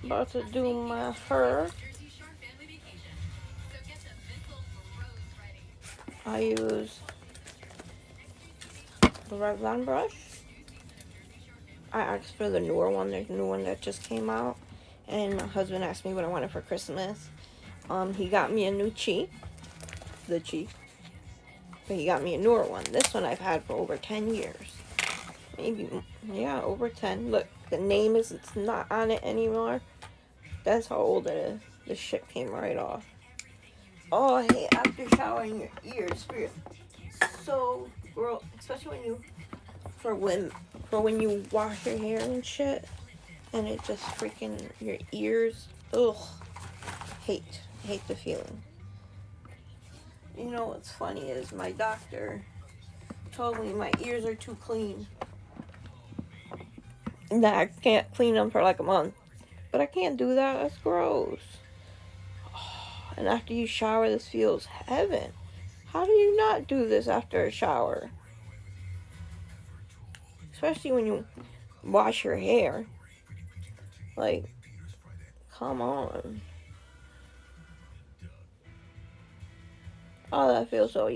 about to do my hair. I use the Revlon brush. I asked for the newer one. There's a new one that just came out. And my husband asked me what I wanted for Christmas. He got me a new cheek. The cheek. But he got me a newer one. This one I've had for over 10 years. Maybe, yeah, over 10. Look, the name is, it's not on it anymore. That's how old it is. The shit came right off. Oh, I hate after showering your ears. So gross. Especially when you wash your hair and shit. And it just freaking, your ears. Ugh. Hate the feeling. You know what's funny is my doctor told me my ears are too clean. And that I can't clean them for like a month. But I can't do that. That's gross. Oh, and after you shower, this feels heaven. How do you not do this after a shower? Especially when you wash your hair. Like, come on. Oh, that feels so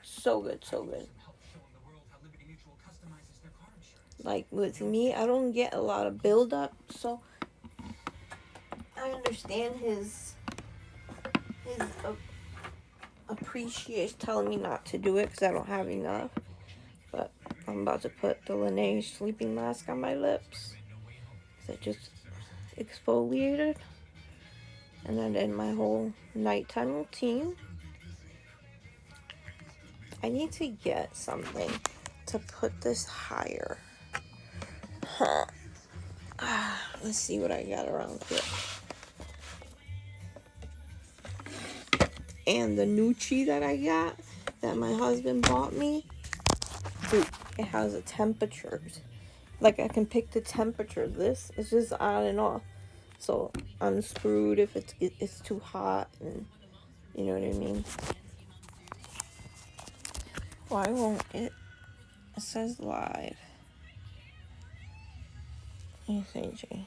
so good, so good. Like with me, I don't get a lot of buildup, so I understand his appreciation telling me not to do it because I don't have enough. But I'm about to put the Laneige sleeping mask on my lips because I just exfoliated, and then in my whole nighttime routine. I need to get something to put this higher. Huh. Let's see what I got around here. And the Nucci that I got, that my husband bought me, dude, it has a temperature. Like, I can pick the temperature. This is just on and off. So I'm screwed if it's too hot, and you know what I mean. Why won't it? It says live. ECG.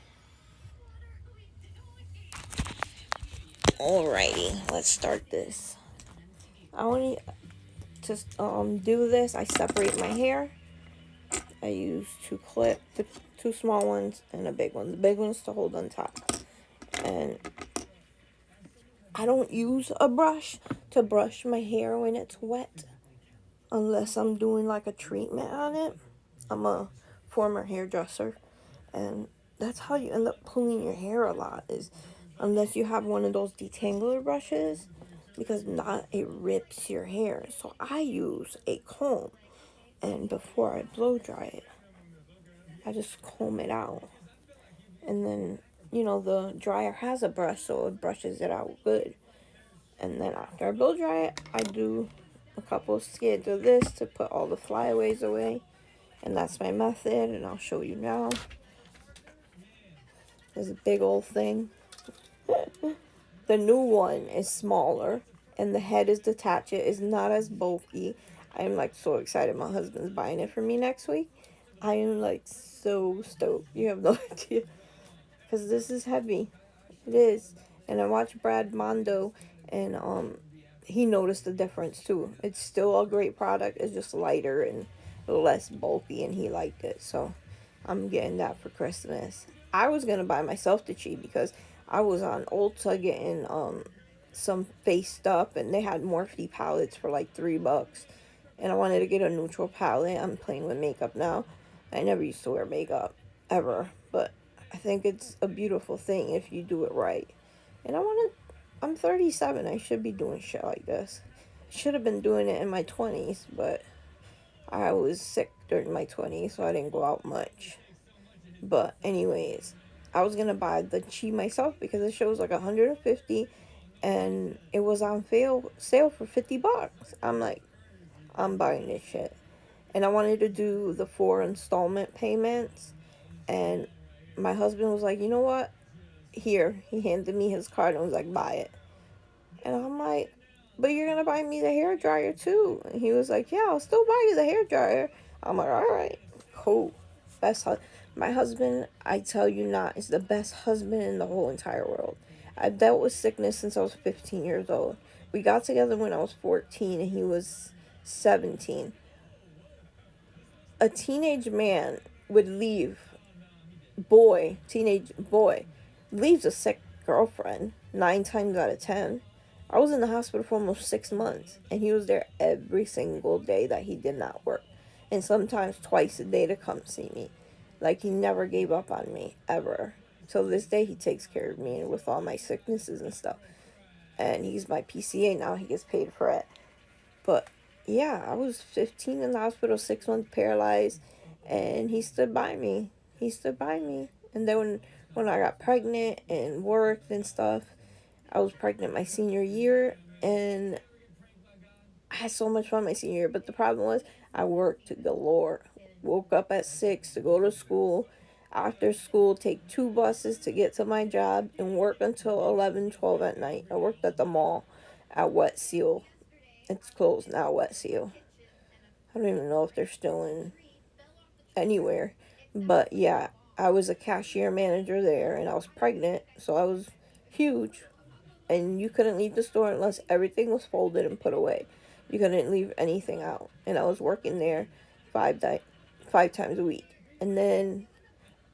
Alrighty, let's start this. I want to do this. I separate my hair. I use two small ones and a big one. The big one's to hold on top. And I don't use a brush to brush my hair when it's wet, unless I'm doing like a treatment on it. I'm a former hairdresser, and that's how you end up pulling your hair a lot, is unless you have one of those detangler brushes, because not, it rips your hair. So I use a comb, and before I blow dry it, I just comb it out. And then, you know, the dryer has a brush, so it brushes it out good. And then after I blow dry it, I do a couple of skids of this to put all the flyaways away. And that's my method, and I'll show you now. There's a big old thing. The new one is smaller, and the head is detached. It is not as bulky. I am like so excited. My husband's buying it for me next week. I am like so stoked. You have no idea. Because this is heavy. It is. And I watched Brad Mondo, and he noticed the difference too. It's still a great product. It's just lighter and less bulky, and he liked it. So I'm getting that for Christmas. I was going to buy myself the cheap because I was on Ulta getting some face stuff, and they had Morphe palettes for like $3. And I wanted to get a neutral palette. I'm playing with makeup now. I never used to wear makeup, ever. But I think it's a beautiful thing if you do it right. And I'm 37. I should be doing shit like this. I should have been doing it in my 20s, but I was sick during my 20s, so I didn't go out much. But anyways, I was going to buy the Chi myself because it shows like 150, and it was on sale for $50. I'm like, I'm buying this shit. And I wanted to do the 4 installment payments, and my husband was like, you know what? Here. He handed me his card and was like, buy it. And I'm like, but you're going to buy me the hairdryer too. And he was like, yeah, I'll still buy you the hairdryer. I'm like, all right, cool. My husband, I tell you not, is the best husband in the whole entire world. I've dealt with sickness since I was 15 years old. We got together when I was 14 and he was 17. A teenage man would leave, teenage boy, leaves a sick girlfriend 9 times out of 10. I was in the hospital for almost 6 months, and he was there every single day that he did not work, and sometimes twice a day to come see me. Like, he never gave up on me, ever. Till this day, he takes care of me with all my sicknesses and stuff. And he's my PCA now, he gets paid for it. But yeah, I was 15 in the hospital, 6 months paralyzed, and he stood by me. He stood by me. And then when I got pregnant and worked and stuff, I was pregnant my senior year, and I had so much fun my senior year. But the problem was, I worked galore. Woke up at 6 to go to school. After school, take 2 buses to get to my job and work until 11, 12 at night. I worked at the mall at Wet Seal. It's closed now, Wet Seal. I don't even know if they're still in anywhere. But yeah, I was a cashier manager there, and I was pregnant, so I was huge. And you couldn't leave the store unless everything was folded and put away. You couldn't leave anything out. And I was working there 5 times a week. And then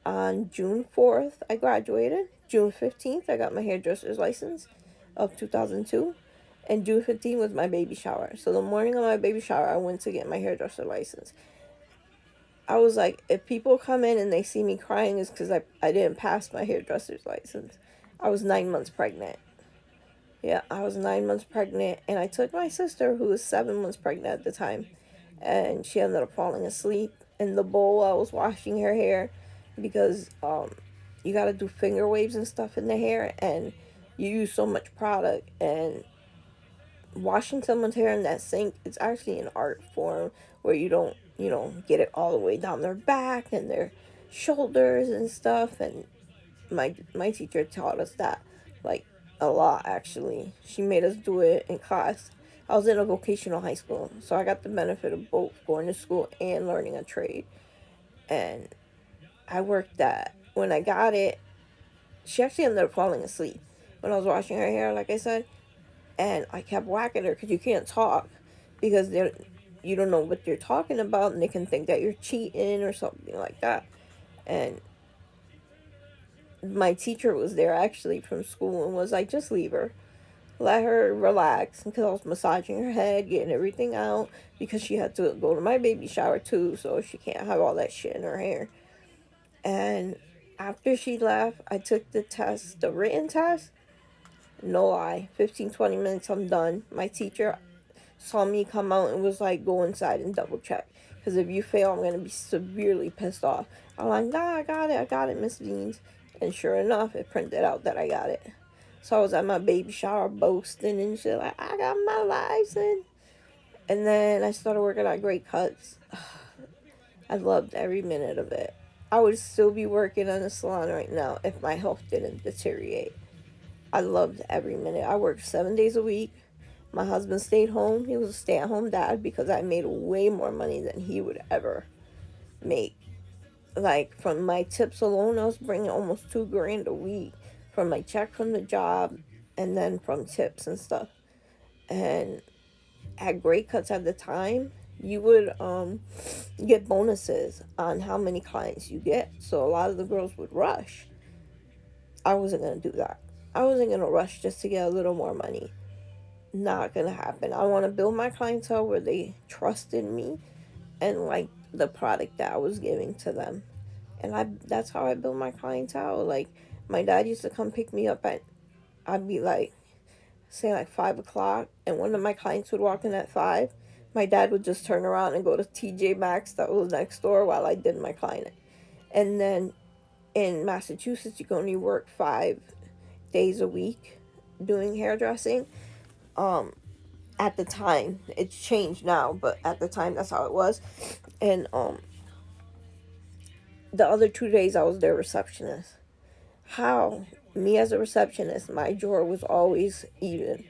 on June 4th, I graduated. June 15th, I got my hairdresser's license of 2002. And June 15th was my baby shower. So the morning of my baby shower, I went to get my hairdresser license. I was like, if people come in and they see me crying, it's because I didn't pass my hairdresser's license. I was 9 months pregnant. Yeah, I was 9 months pregnant, and I took my sister, who was 7 months pregnant at the time, and she ended up falling asleep in the bowl. I was washing her hair because you got to do finger waves and stuff in the hair, and you use so much product, and washing someone's hair in that sink, it's actually an art form where you don't, get it all the way down their back and their shoulders and stuff. And my teacher taught us that, like, a lot, actually. She made us do it in class. I was in a vocational high school, so I got the benefit of both going to school and learning a trade. And I worked that. When I got it, she actually ended up falling asleep when I was washing her hair, like I said. And I kept whacking her because you can't talk because you don't know what you're talking about, and they can think that you're cheating or something like that. And my teacher was there actually from school and was like, just leave her. Let her relax, because I was massaging her head, getting everything out, because she had to go to my baby shower too, so she can't have all that shit in her hair. And after she left, I took the test, the written test. No lie, 15, 20 minutes, I'm done. My teacher saw me come out and was like, go inside and double check. Because if you fail, I'm going to be severely pissed off. I'm like, nah, I got it, Miss Deans. And sure enough, it printed out that I got it. So I was at my baby shower boasting and shit, like, I got my license. And then I started working at Great Cuts. I loved every minute of it. I would still be working in a salon right now if my health didn't deteriorate. I loved every minute. I worked 7 days a week. My husband stayed home. He was a stay-at-home dad because I made way more money than he would ever make. Like, from my tips alone, I was bringing almost $2,000 a week from my check from the job and then from tips and stuff. And at Great Cuts at the time, you would get bonuses on how many clients you get. So a lot of the girls would rush. I wasn't going to do that. I wasn't going to rush just to get a little more money. Not going to happen. I want to build my clientele where they trusted me and liked the product that I was giving to them. And that's how I built my clientele. Like, my dad used to come pick me up at, I'd be like, say like 5 o'clock, and one of my clients would walk in at 5. My dad would just turn around and go to TJ Maxx that was next door while I did my client. And then in Massachusetts, you can only work 5 days a week doing hairdressing. At the time, it's changed now, but at the time, that's how it was. And the other 2 days, I was their receptionist. How? Me as a receptionist, my drawer was always even,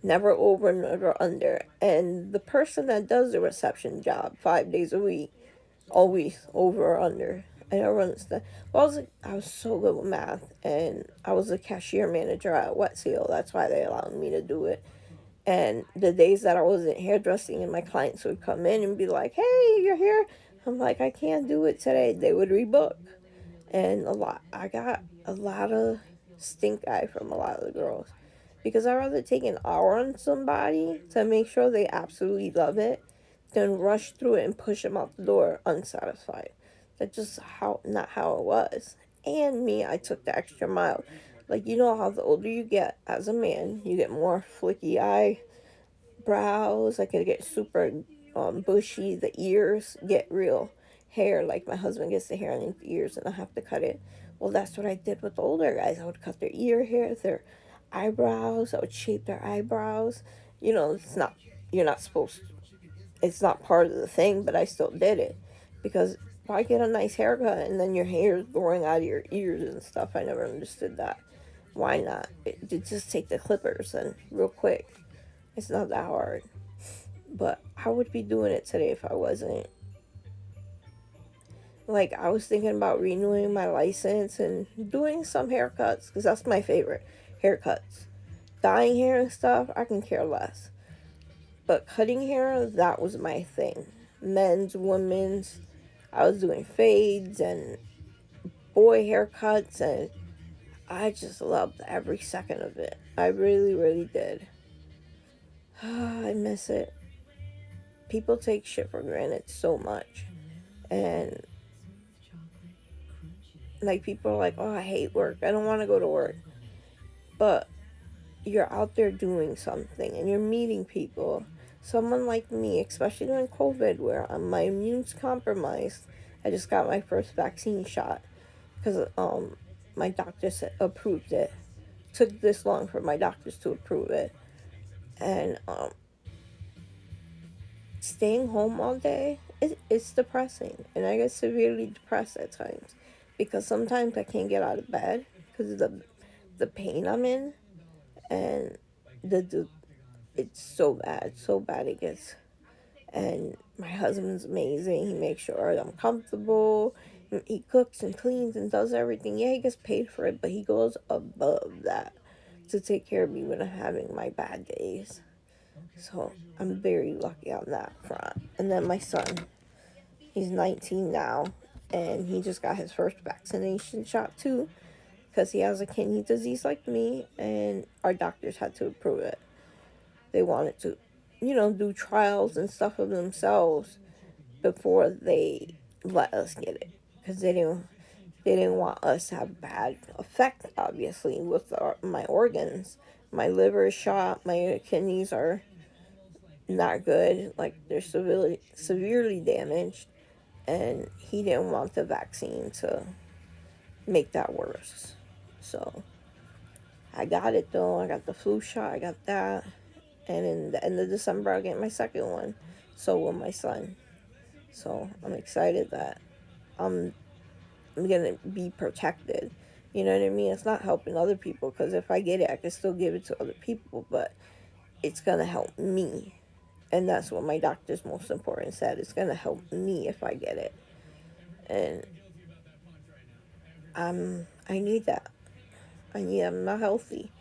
never over, never under. And the person that does the reception job 5 days a week, always over or under. I never understood. Well, I was so good with math, and I was a cashier manager at Wet Seal. That's why they allowed me to do it. And the days that I wasn't hairdressing and my clients would come in and be like, "Hey, you're here." I'm like, "I can't do it today." They would rebook. And I got a lot of stink eye from a lot of the girls. Because I'd rather take an hour on somebody to make sure they absolutely love it than rush through it and push them out the door unsatisfied. That's just not how it was. And me, I took the extra mile. Like, you know how the older you get as a man, you get more flicky eyebrows. Like, it get super bushy. The ears get real hair. Like, my husband gets the hair on his ears and I have to cut it. Well, that's what I did with the older guys. I would cut their ear hair, their eyebrows. I would shape their eyebrows. You know, you're not supposed to, it's not part of the thing, but I still did it. Because why get a nice haircut and then your hair is growing out of your ears and stuff? I never understood that. Why not? Just take the clippers and real quick. It's not that hard. But I would be doing it today if I wasn't. Like, I was thinking about renewing my license and doing some haircuts, because that's my favorite, haircuts. Dyeing hair and stuff, I can care less. But cutting hair, that was my thing. Men's, women's. I was doing fades and boy haircuts, and I just loved every second of it. I really, really did. I miss it. People take shit for granted so much. And, like, people are like, "Oh, I hate work. I don't want to go to work." But you're out there doing something and you're meeting people. Someone like me, especially during COVID, where my immune's compromised. I just got my first vaccine shot because my doctor approved it. Took this long for my doctors to approve it, and staying home all day, it's depressing, and I get severely depressed at times because sometimes I can't get out of bed because of the pain I'm in, and the it's so bad it gets. And my husband's amazing. He makes sure I'm comfortable. He cooks and cleans and does everything. Yeah, he gets paid for it, but he goes above that to take care of me when I'm having my bad days. So I'm very lucky on that front. And then my son, he's 19 now, and he just got his first vaccination shot too, because he has a kidney disease like me, and our doctors had to approve it. They wanted to, do trials and stuff of themselves before they let us get it, because they didn't want us to have bad effect, obviously, with my organs. My liver is shot. My kidneys are not good. Like, they're severely damaged. And he didn't want the vaccine to make that worse. So I got it though. I got the flu shot. I got that. And in the end of December, I'll get my second one. So will my son. So I'm excited that I'm gonna be protected. You know what I mean? It's not helping other people, because if I get it, I can still give it to other people, but it's gonna help me. And that's what my doctor's most important said. It's gonna help me if I get it. And I need that. I'm not healthy.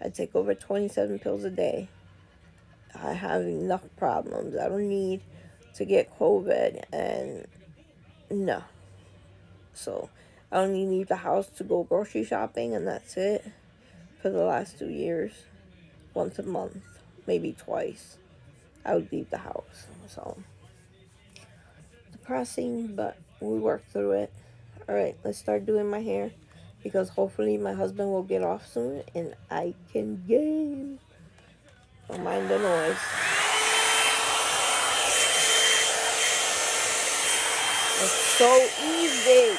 I take over 27 pills a day. I have enough problems. I don't need to get COVID, and no. So I only leave the house to go grocery shopping, and that's it for the last 2 years. Once a month, maybe twice, I would leave the house. So depressing, but we work through it. Alright, let's start doing my hair, because hopefully my husband will get off soon and I can game. Don't mind the noise. It's so easy.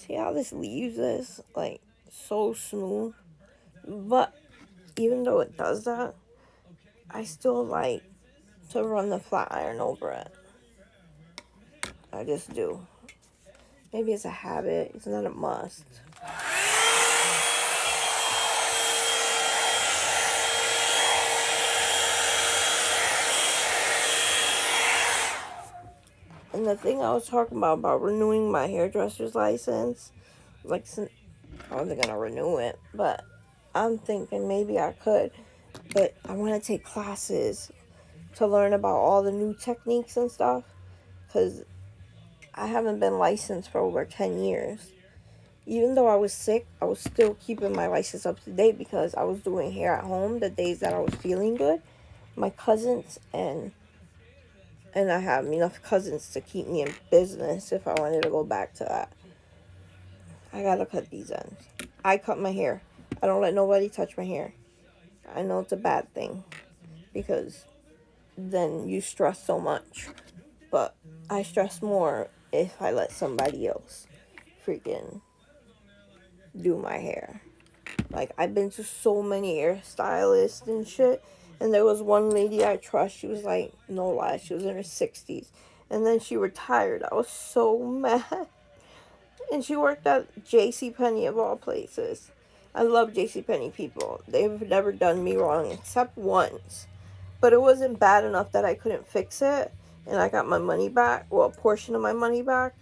See how this leaves this? Like, so smooth. But even though it does that, I still like to run the flat iron over it. I just do. Maybe it's a habit. It's not a must. And the thing I was talking about renewing my hairdresser's license, like, I wasn't gonna renew it, but I'm thinking maybe I could. But I want to take classes to learn about all the new techniques and stuff, because I haven't been licensed for over 10 years. Even though I was sick, I was still keeping my license up to date because I was doing hair at home the days that I was feeling good. My cousins and I have enough cousins to keep me in business if I wanted to go back to that. I gotta cut these ends. I cut my hair. I don't let nobody touch my hair. I know it's a bad thing because then you stress so much. But I stress more if I let somebody else freaking do my hair. Like, I've been to so many hairstylists and shit. And there was one lady I trust. She was like, no lie, she was in her 60s. And then she retired. I was so mad. And she worked at JCPenney of all places. I love JCPenney people. They've never done me wrong except once. But it wasn't bad enough that I couldn't fix it. And I got my money back. Well, a portion of my money back.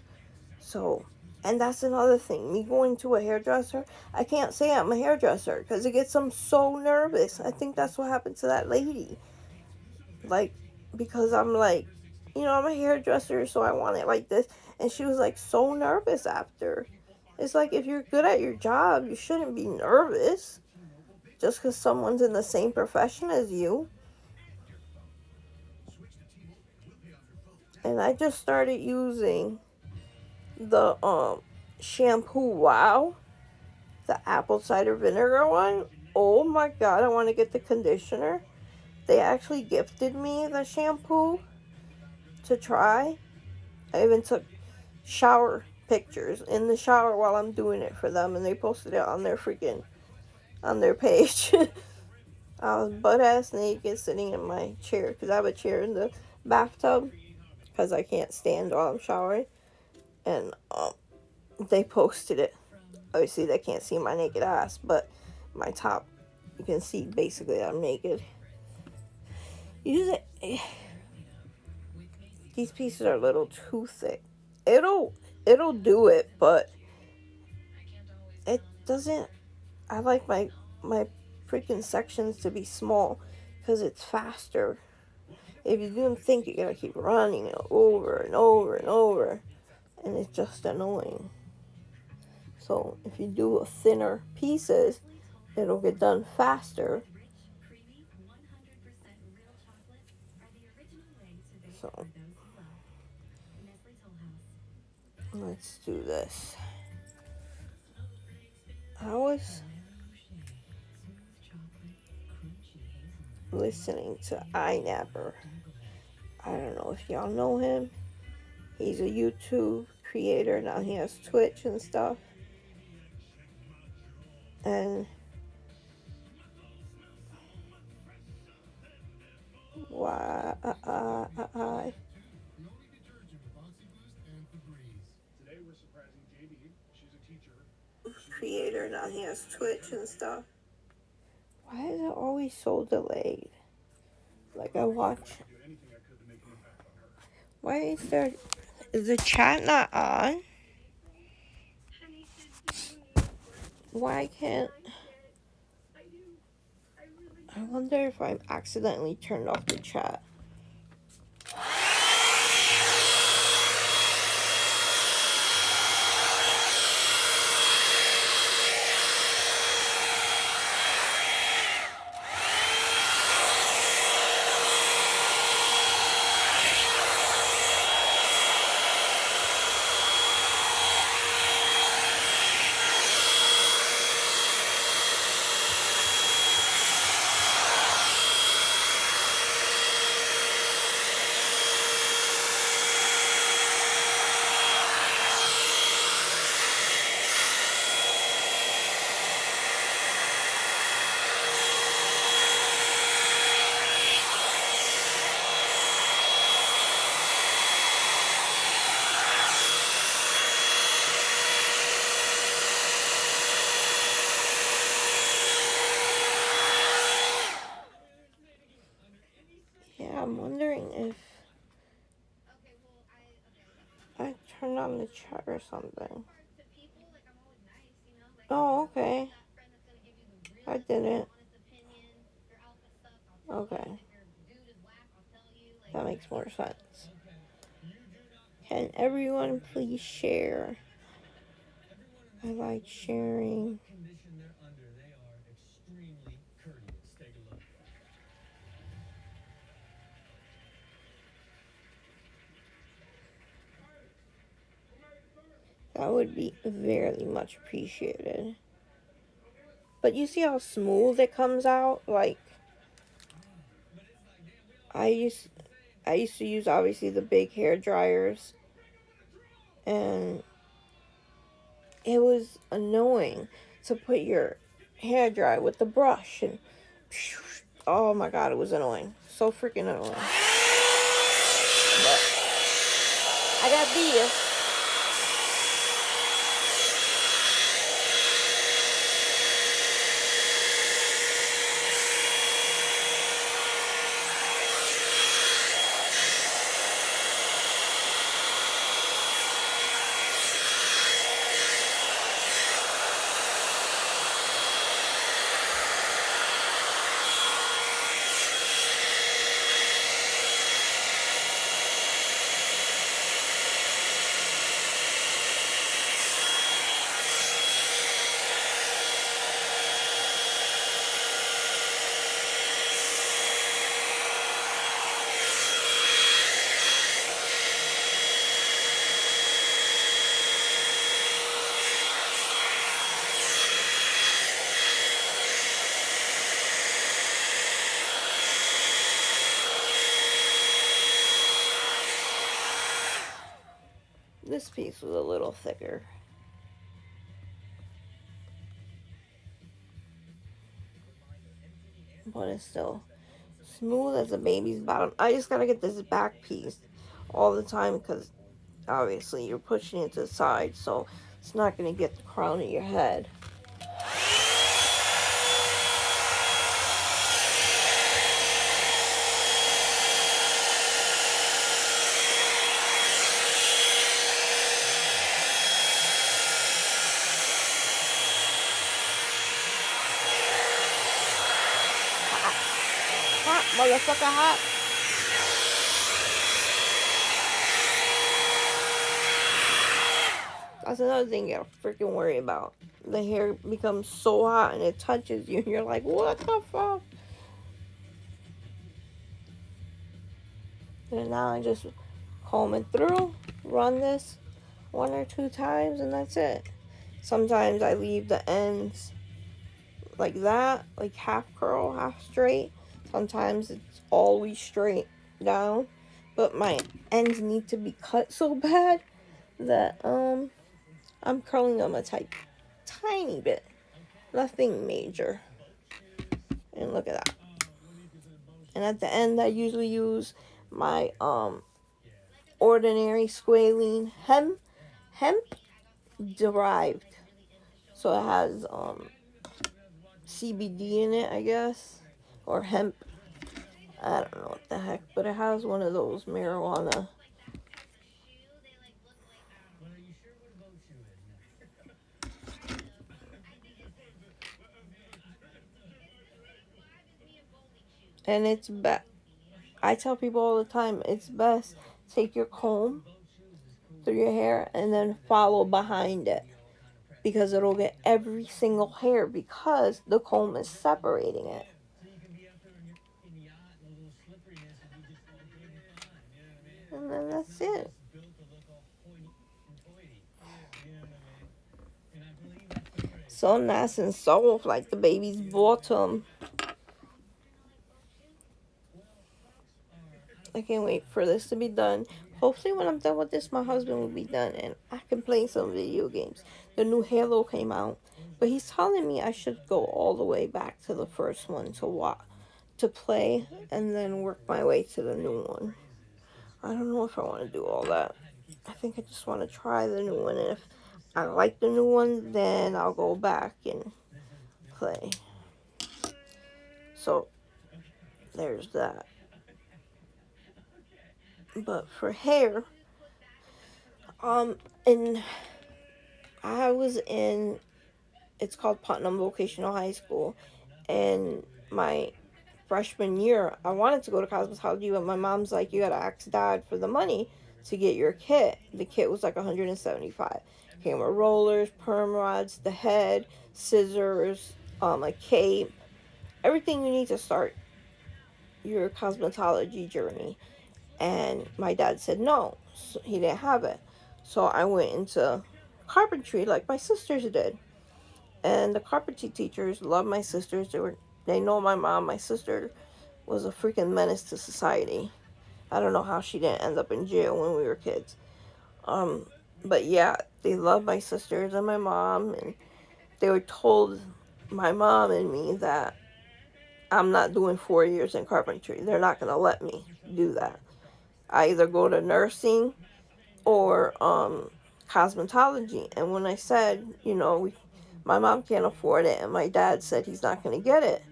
So, and that's another thing. Me going to a hairdresser, I can't say I'm a hairdresser because it gets them so nervous. I think that's what happened to that lady. Like, because I'm like, I'm a hairdresser, so I want it like this. And she was like so nervous after. It's like, if you're good at your job, you shouldn't be nervous just because someone's in the same profession as you. And I just started using the shampoo Wow, the apple cider vinegar one. Oh my god, I want to get the conditioner. They actually gifted me the shampoo to try. I even took shower pictures in the shower while I'm doing it for them, and they posted it on their page. I was butt ass naked sitting in my chair because I have a chair in the bathtub because I can't stand while I'm showering, and they posted it. Obviously, they can't see my naked ass, but my top, you can see basically I'm naked. These pieces are a little too thick. It'll do it, but it doesn't. I like my freaking sections to be small because it's faster. If you didn't think, you gotta keep running it over and over and over, and it's just annoying. So if you do thinner pieces, it'll get done faster. So let's do this. I was listening to iNapper. I don't know if y'all know him. He's a YouTube creator. Now he has Twitch and stuff. And creator. Now he has Twitch and stuff. Why is it always so delayed? Like, I watch. Why is the chat not on? Why can't... I wonder if I accidentally turned off the chat. on the chat or something. Oh, okay. I didn't. Okay. That makes more sense. Can everyone please share? I like sharing. That would be very much appreciated. But you see how smooth it comes out? Like, I used to use obviously the big hair dryers, and it was annoying to put your hair dry with the brush, and oh my god, it was annoying. So freaking annoying. But I got these. This piece was a little thicker. But it's still smooth as a baby's bottom. I just gotta get this back piece all the time because obviously you're pushing it to the side, so it's not gonna get the crown of your head. Hot, motherfucker, hot. That's another thing you gotta freaking worry about. The hair becomes so hot and it touches you and you're like, what the fuck? And now I just comb it through, run this 1 or 2 times, and that's it. Sometimes I leave the ends like that, like half curl, half straight. Sometimes it's always straight down, but my ends need to be cut so bad that I'm curling them a tiny bit, nothing major. And look at that. And at the end, I usually use my ordinary squalene hemp derived, so it has CBD in it, I guess, or hemp. I don't know what the heck, but it has one of those marijuana. And it's best. I tell people all the time, it's best take your comb through your hair and then follow behind it, because it'll get every single hair because the comb is separating it. And then that's it. So nice and soft, like the baby's bottom. I can't wait for this to be done. Hopefully when I'm done with this, my husband will be done and I can play some video games. The new Halo came out, but he's telling me I should go all the way back to the first one to play and then work my way to the new one. I don't know if I want to do all that. I think I just want to try the new one, and if I like the new one, then I'll go back and play. So there's that. But for hair, And I was in, it's called Putnam Vocational High School, and my freshman year, I wanted to go to cosmetology, but my mom's like, you gotta ask dad for the money to get your kit. The kit was like $175. Came with rollers, perm rods, the head, scissors, a cape, everything you need to start your cosmetology journey. And my dad said no, so he didn't have it. So I went into carpentry like my sisters did. And the carpentry teachers love my sisters. They know my mom. My sister was a freaking menace to society. I don't know how she didn't end up in jail when we were kids. Um, but yeah, they love my sisters and my mom, and they were told my mom and me that I'm not doing 4 years in carpentry. They're not gonna let me do that. I either go to nursing or cosmetology. And when I said, my mom can't afford it, and my dad said he's not gonna get it,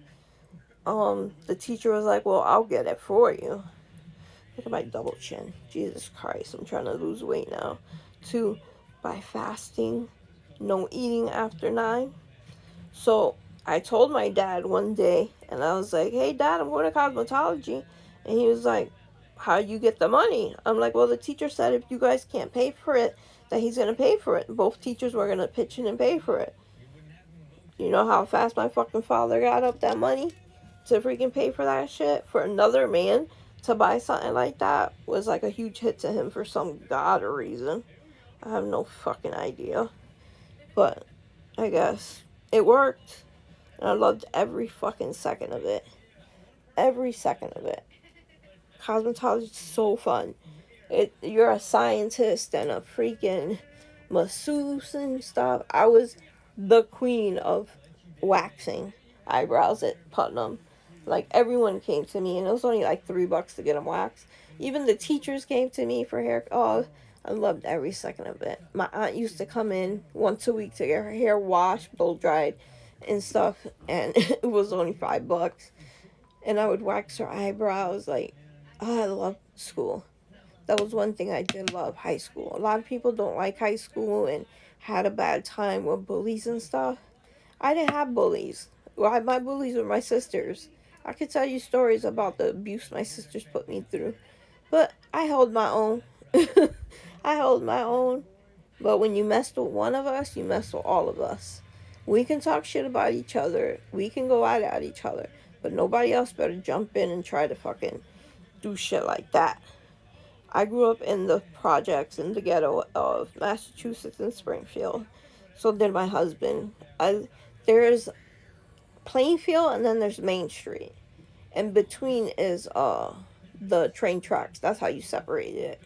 the teacher was like, well, I'll get it for you. Look at my double chin. Jesus Christ, I'm trying to lose weight now. 2, by fasting, no eating after 9. So I told my dad one day, and I was like, hey, Dad, I'm going to cosmetology. And he was like, how do you get the money? I'm like, well, the teacher said if you guys can't pay for it, that he's going to pay for it. Both teachers were going to pitch in and pay for it. You know how fast my fucking father got up that money to freaking pay for that shit? For another man to buy something like that was like a huge hit to him for some god reason. I have no fucking idea. But I guess it worked. And I loved every fucking second of it. Every second of it. Cosmetology is so fun. You're a scientist and a freaking masseuse and stuff. I was the queen of waxing eyebrows at Putnam. Like, everyone came to me, and it was only like $3 to get them waxed. Even the teachers came to me for hair. Oh, I loved every second of it. My aunt used to come in once a week to get her hair washed, blow dried, and stuff, and it was only $5. And I would wax her eyebrows. Like, oh, I loved school. That was one thing I did love, high school. A lot of people don't like high school and had a bad time with bullies and stuff. I didn't have bullies. Well, my bullies were my sisters. I could tell you stories about the abuse my sisters put me through. But I held my own. I held my own. But when you mess with one of us, you mess with all of us. We can talk shit about each other. We can go at each other. But nobody else better jump in and try to fucking do shit like that. I grew up in the projects in the ghetto of Massachusetts and Springfield. So did my husband. There's Plainfield and then there's Main Street. And between is the train tracks. That's how you separate it.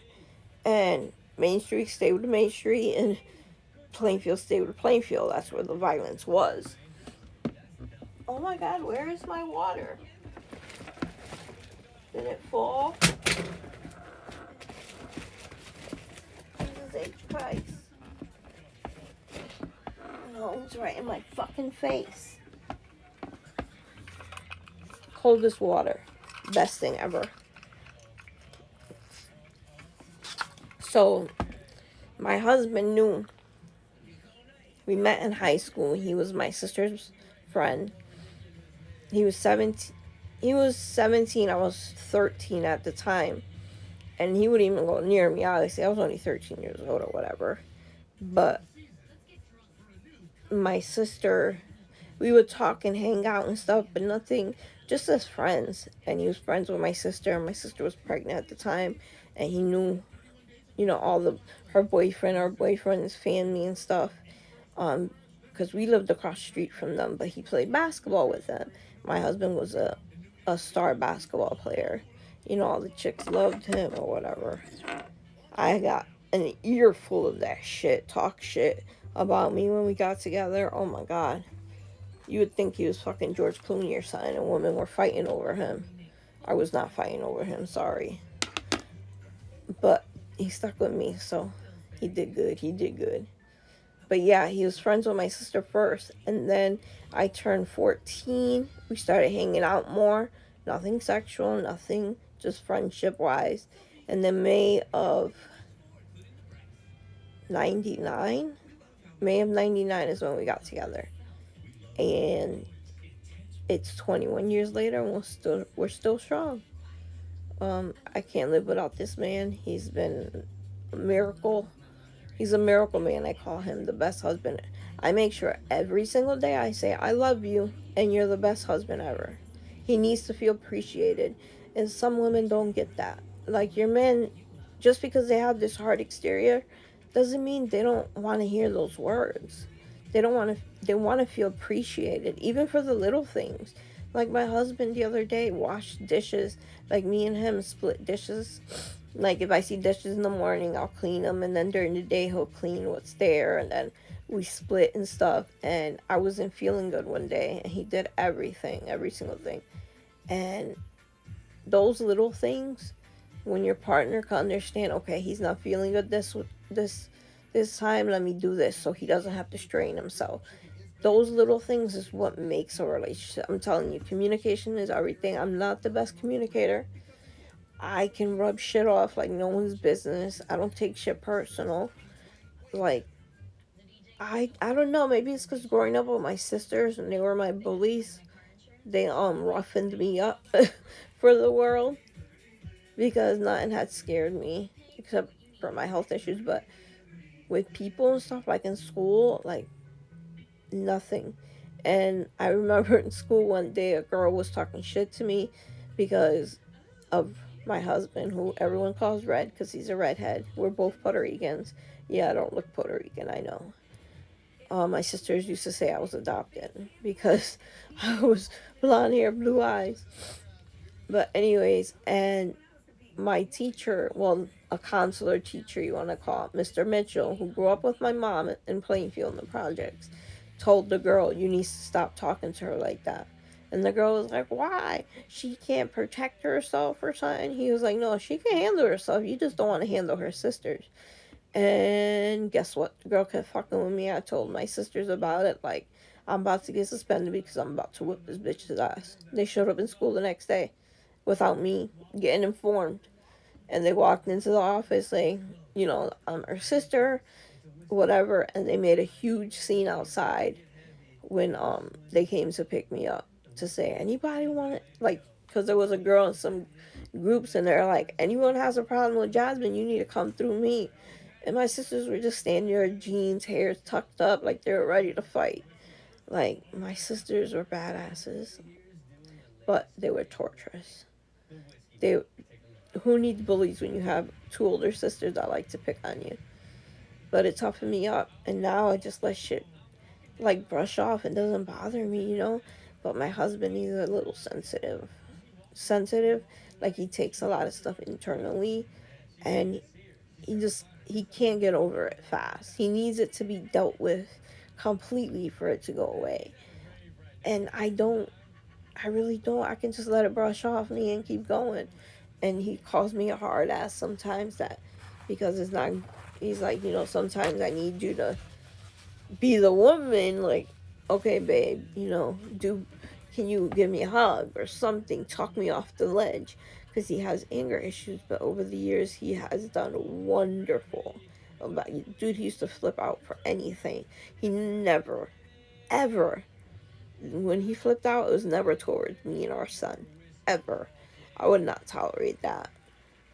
And Main Street stayed with Main Street and Plainfield stayed with Plainfield. That's where the violence was. Oh my god, where is my water? Did it fall? Jesus H. Christ. No, it's right in my fucking face. Coldest water. Best thing ever. So, my husband knew. We met in high school. He was my sister's friend. He was 17. I was 13 at the time. And he wouldn't even go near me, obviously. I was only 13 years old or whatever. But my sister, we would talk and hang out and stuff, but nothing, just as friends. And he was friends with my sister, and my sister was pregnant at the time. And he knew, her boyfriend's family and stuff. Because we lived across the street from them, but he played basketball with them. My husband was a star basketball player. All the chicks loved him or whatever. I got an earful of that shit, talk shit about me when we got together. Oh my god. You would think he was fucking George Clooney or something, and women were fighting over him. I was not fighting over him, sorry. But he stuck with me, so he did good. But yeah, he was friends with my sister first. And then I turned 14. We started hanging out more. Nothing sexual, nothing, just friendship-wise. And then May of 99. May of 99 is when we got together. And it's 21 years later and we're still strong. I can't live without this man. He's been a miracle. He's a miracle man. I call him the best husband. I make sure every single day I say, I love you and you're the best husband ever. He needs to feel appreciated. And some women don't get that. Like your men, just because they have this hard exterior, doesn't mean they don't want to hear those words. They want to feel appreciated, even for the little things. Like my husband the other day washed dishes. Like me and him split dishes. Like if I see dishes in the morning, I'll clean them, and then during the day he'll clean what's there, and then we split and stuff. And I wasn't feeling good one day, and he did everything, every single thing. And those little things, when your partner can understand, okay, he's not feeling good this this time, let me do this so he doesn't have to strain himself. Those little things is what makes a relationship. I'm telling you, communication is everything. I'm not the best communicator. I can rub shit off like no one's business. I don't take shit personal. Like I don't know. Maybe it's because growing up with my sisters and they were my bullies. They roughened me up for the world because nothing had scared me except for my health issues. But with people and stuff like in school, like nothing. And I remember in school one day a girl was talking shit to me because of my husband, who everyone calls Red because he's a redhead. We're both Puerto Ricans. Yeah, I don't look Puerto Rican, I know. My sisters used to say I was adopted because I was blonde hair, blue eyes. But, anyways, and my teacher, well, a consular teacher, you want to call it, Mr. Mitchell, who grew up with my mom in Plainfield in the projects, told the girl, you need to stop talking to her like that. And the girl was like, why? She can't protect herself or something? He was like, no, she can handle herself. You just don't want to handle her sisters. And guess what? The girl kept fucking with me. I told my sisters about it. Like, I'm about to get suspended because I'm about to whip this bitch's ass. They showed up in school the next day without me getting informed. And they walked into the office saying, I'm her sister, whatever. And they made a huge scene outside when they came to pick me up to say, anybody want it? Like, because there was a girl in some groups and they're like, anyone has a problem with Jasmine, you need to come through me. And my sisters were just standing there, jeans, hair tucked up, like they were ready to fight. Like, my sisters were badasses, but they were torturous. They, who needs bullies when you have two older sisters that like to pick on you? But it toughened me up, and now I just let shit like brush off. It doesn't bother me. But my husband, he's a little sensitive. Like he takes a lot of stuff internally, and he can't get over it fast. He needs it to be dealt with completely for it to go away. And I really don't. I can just let it brush off me and keep going. And he calls me a hard ass sometimes, that because it's not, he's like, sometimes I need you to be the woman, like, okay, babe, can you give me a hug or something, talk me off the ledge, because he has anger issues, but over the years he has done wonderful. About, dude, he used to flip out for anything. He never, ever, when he flipped out, it was never towards me and our son, ever. I would not tolerate that.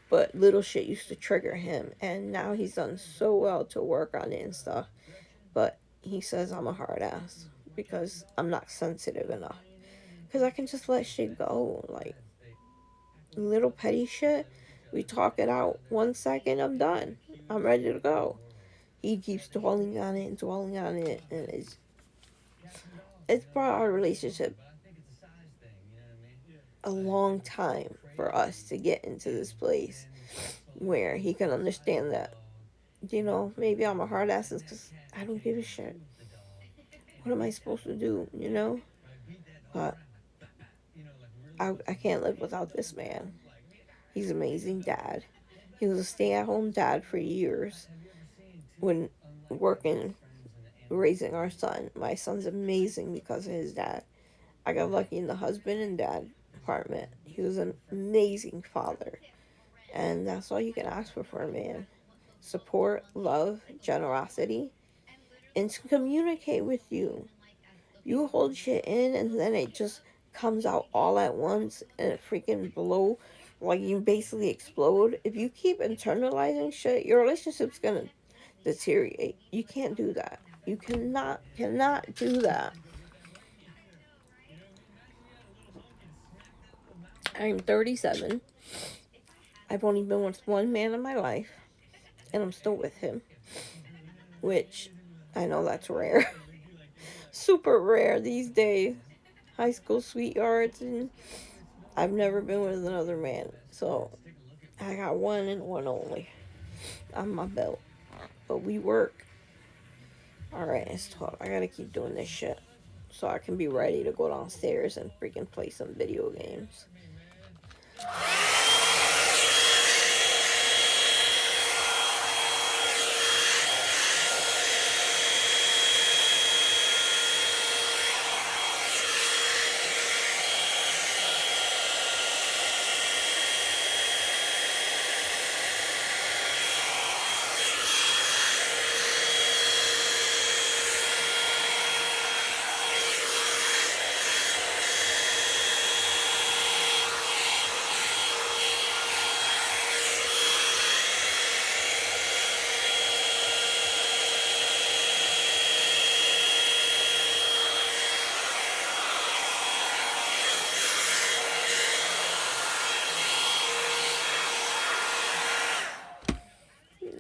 But little shit used to trigger him, and now he's done so well to work on it and stuff. But he says I'm a hard ass because I'm not sensitive enough. Because I can just let shit go. Like, little petty shit, we talk it out 1 second, I'm done. I'm ready to go. He keeps dwelling on it and dwelling on it, and it's brought our relationship a long time for us to get into this place where he can understand that, maybe I'm a hard ass because I don't give a shit. What am I supposed to do? But I can't live without this man. He's an amazing dad. He was a stay-at-home dad for years when working, raising our son. My son's amazing because of his dad. I got lucky in the husband and dad department. He was an amazing father. And that's all you can ask for a man. support, love, generosity, and to communicate with you. You hold shit in and then it just comes out all at once and it freaking blow, like you basically explode. If you keep internalizing shit, your relationship's gonna deteriorate. You can't do that. You cannot do that. I'm 37. I've only been with one man in my life, and I'm still with him, which I know that's rare. Super rare these days. High school sweethearts, and I've never been with another man. So I got one and one only on my belt. But we work. Alright, it's 12. I gotta keep doing this shit so I can be ready to go downstairs and freaking play some video games.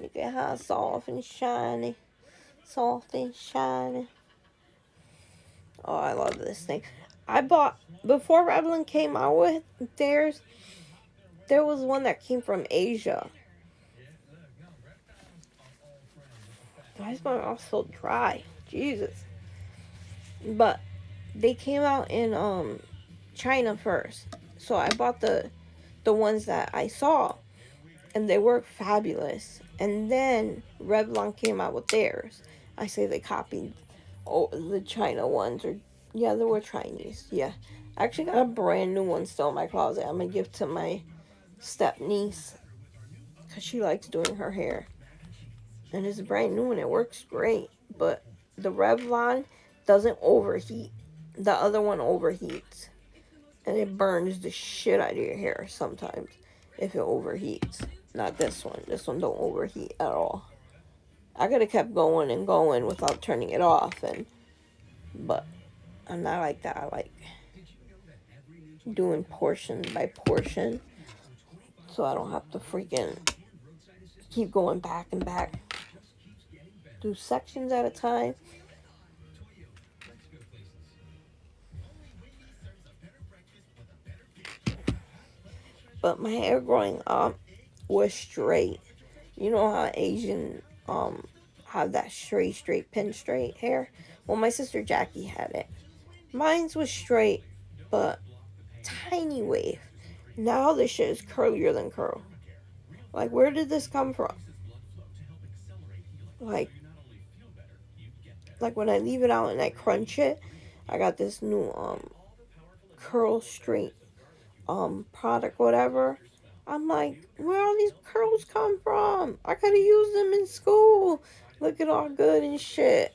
Look at how soft and shiny. Soft and shiny. Oh, I love this thing. I bought, before Revlon came out with theirs, there was one that came from Asia. Why is my mouth so dry? Jesus. But they came out in China first. So I bought the ones that I saw, and they were fabulous. And then Revlon came out with theirs. I say they copied the China ones, or yeah, they were Chinese. Yeah, I actually got a brand new one still in my closet. I'm gonna give to my step niece because she likes doing her hair, and it's brand new and it works great. But the Revlon doesn't overheat. The other one overheats, and it burns the shit out of your hair sometimes if it overheats. Not this one. This one don't overheat at all. I could have kept going and going without turning it off, but I'm not like that. I like doing portion by portion, so I don't have to freaking keep going back and back. Do sections at a time. But my hair growing up was straight. You know how Asian have that straight pin straight hair? Well, my sister Jackie had it. Mine's was straight, but tiny wave. Now this shit is curlier than curl. Like, where did this come from? Like when I leave it out and I crunch it, I got this new curl straight product, whatever. I'm like, where all these curls come from? I could have used them in school. Looking all good and shit.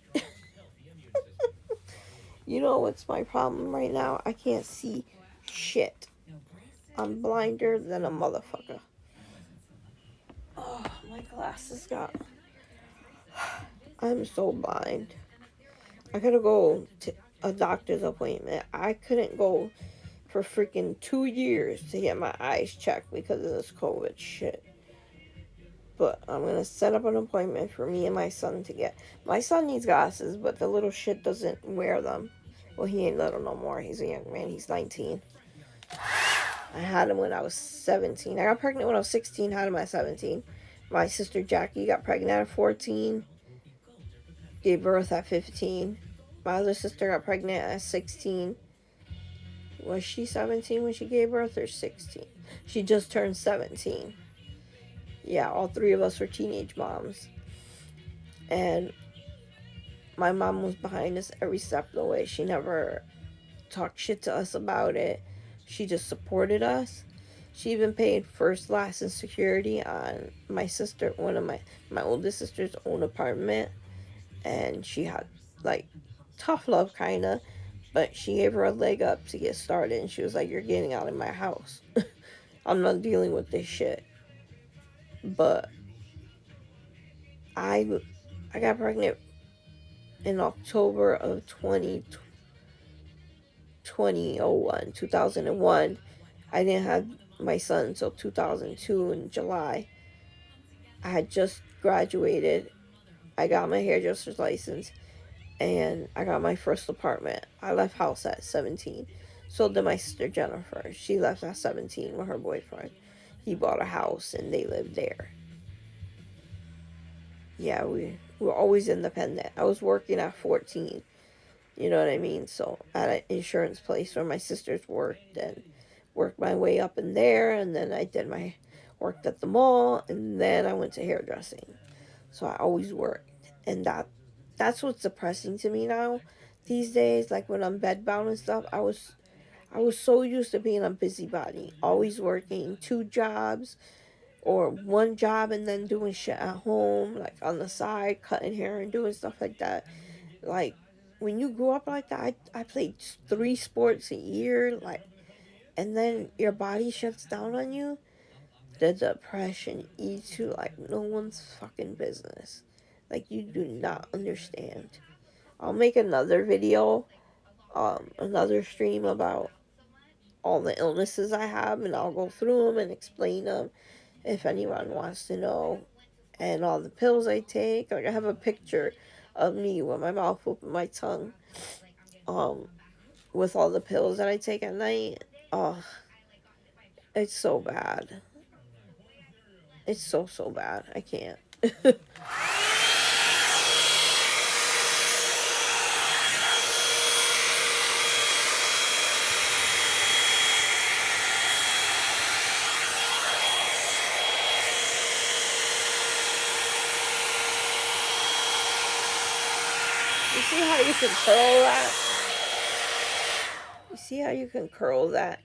You know what's my problem right now? I can't see shit. I'm blinder than a motherfucker. Oh, my glasses got... I'm so blind. I gotta go to a doctor's appointment. I couldn't go for freaking 2 years to get my eyes checked because of this COVID shit. But I'm gonna set up an appointment for me and my son to get. My son needs glasses, but the little shit doesn't wear them. Well, he ain't little no more. He's a young man. He's 19. I had him when I was 17. I got pregnant when I was 16, had him at 17. My sister Jackie got pregnant at 14. Gave birth at 15. My other sister got pregnant at 16. Was she 17 when she gave birth, or 16? She just turned 17. Yeah, all three of us were teenage moms. And my mom was behind us every step of the way. She never talked shit to us about it. She just supported us. She even paid first, last, and security on my sister, one of my oldest sister's own apartment, and she had like tough love kind of, but she gave her a leg up to get started, and she was like, "You're getting out of my house. I'm not dealing with this shit." But I I got pregnant in October of 2001. I didn't have my son until 2002 in July. I had just graduated. I got my hairdresser's license, and I got my first apartment. I left house at 17. So did my sister Jennifer. She left at 17 with her boyfriend. He bought a house and they lived there. Yeah, we were always independent. I was working at 14. You know what I mean? So at an insurance place where my sisters worked, and worked my way up in there, and then I did my worked at the mall, and then I went to hairdressing. So I always worked, and that's what's depressing to me now these days. Like when I'm bedbound and stuff, I was so used to being a busybody, always working two jobs or one job and then doing shit at home, like on the side, cutting hair and doing stuff like that. Like when you grew up like that, I played three sports a year, like, and then your body shuts down on you. The depression eats you like no one's fucking business. Like you do not understand. I'll make another video, another stream about all the illnesses I have, and I'll go through them and explain them if anyone wants to know, and all the pills I take. Like I have a picture of me with my mouth open, my tongue, um, with all the pills that I take at night. Oh, it's so bad. It's so bad. I can't. You see how you can curl that? You see how you can curl that?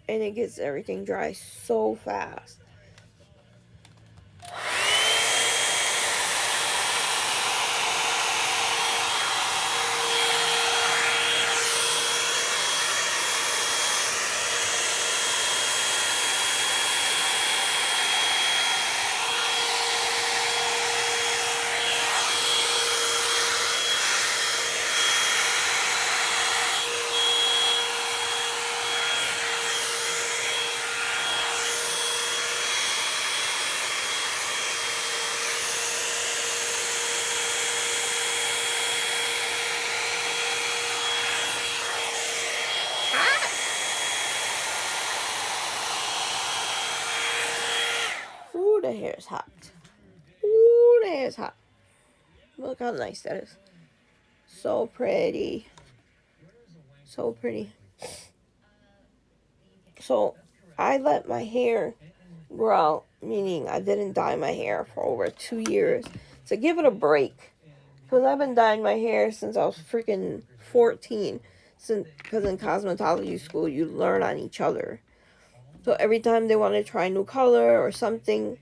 And it gets everything dry so fast. Ooh, the hair is hot. Ooh, the hair is hot. Look how nice that is. So pretty. So pretty. So, I let my hair grow out, meaning I didn't dye my hair for over 2 years to give it a break. Because I've been dyeing my hair since I was freaking 14. Because in cosmetology school, you learn on each other. So every time they want to try a new color or something,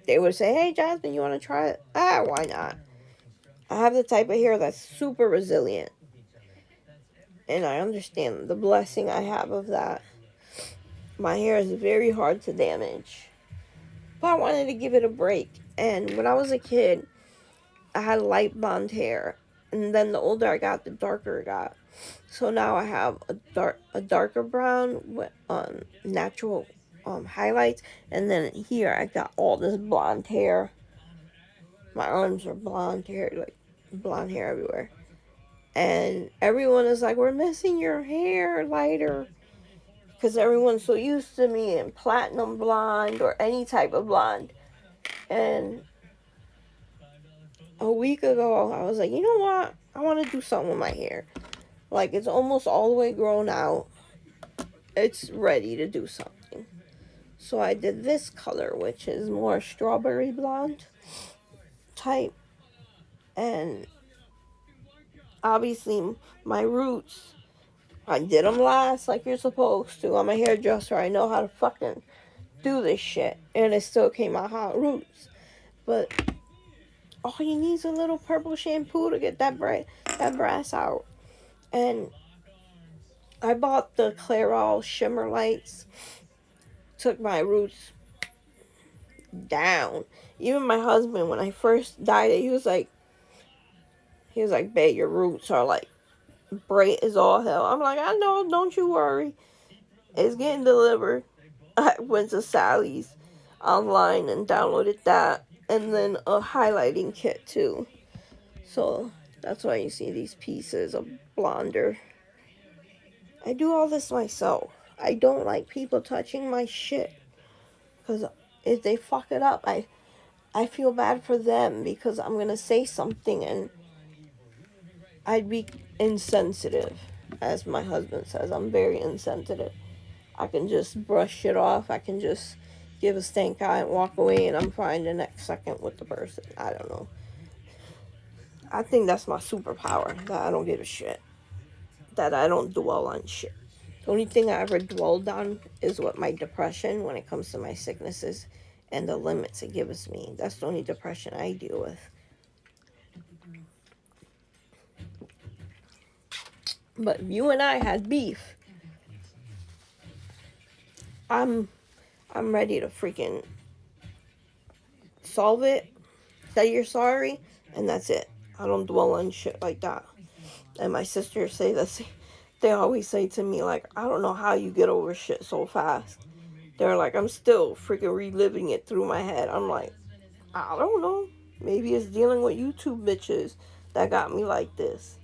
they would say, "Hey, Jasmine, you want to try it?" Ah, why not? I have the type of hair that's super resilient. And I understand the blessing I have of that. My hair is very hard to damage. But I wanted to give it a break. And when I was a kid, I had light blonde hair. And then the older I got, the darker it got. So now I have a darker brown with natural highlights. And then here I got all this blonde hair. My arms are blonde hair, like blonde hair everywhere. And everyone is like, "We're missing your hair lighter." Because everyone's so used to me in platinum blonde or any type of blonde. And a week ago, I was like, you know what? I want to do something with my hair. Like, it's almost all the way grown out. It's ready to do something. So I did this color, which is more strawberry blonde type. And obviously, my roots I did them last like you're supposed to. I'm a hairdresser. I know how to fucking do this shit. And it still came out hot roots. But all you need is a little purple shampoo to get that brass out. And I bought the Clairol shimmer lights. Took my roots down. Even my husband, when I first dyed it, he was like, babe, your roots are like bright as all hell. I'm like, I know, don't you worry. It's getting delivered. I went to Sally's online and downloaded that. And then a highlighting kit too. So that's why you see these pieces of blonder. I do all this myself. I don't like people touching my shit. Because if they fuck it up, I feel bad for them because I'm going to say something and I'd be insensitive. As my husband says, I'm very insensitive. I can just brush it off. I can just give a stank eye and walk away and I'm fine the next second with the person. I don't know. I think that's my superpower, that I don't give a shit. That I don't dwell on shit. The only thing I ever dwelled on is what my depression when it comes to my sicknesses and the limits it gives me. That's the only depression I deal with. But if you and I had beef, I'm ready to freaking solve it, say you're sorry, and that's it. I don't dwell on shit like that. And my sisters say this. They always say to me, like, I don't know how you get over shit so fast. They're like, I'm still freaking reliving it through my head. I'm like, I don't know. Maybe it's dealing with YouTube bitches that got me like this.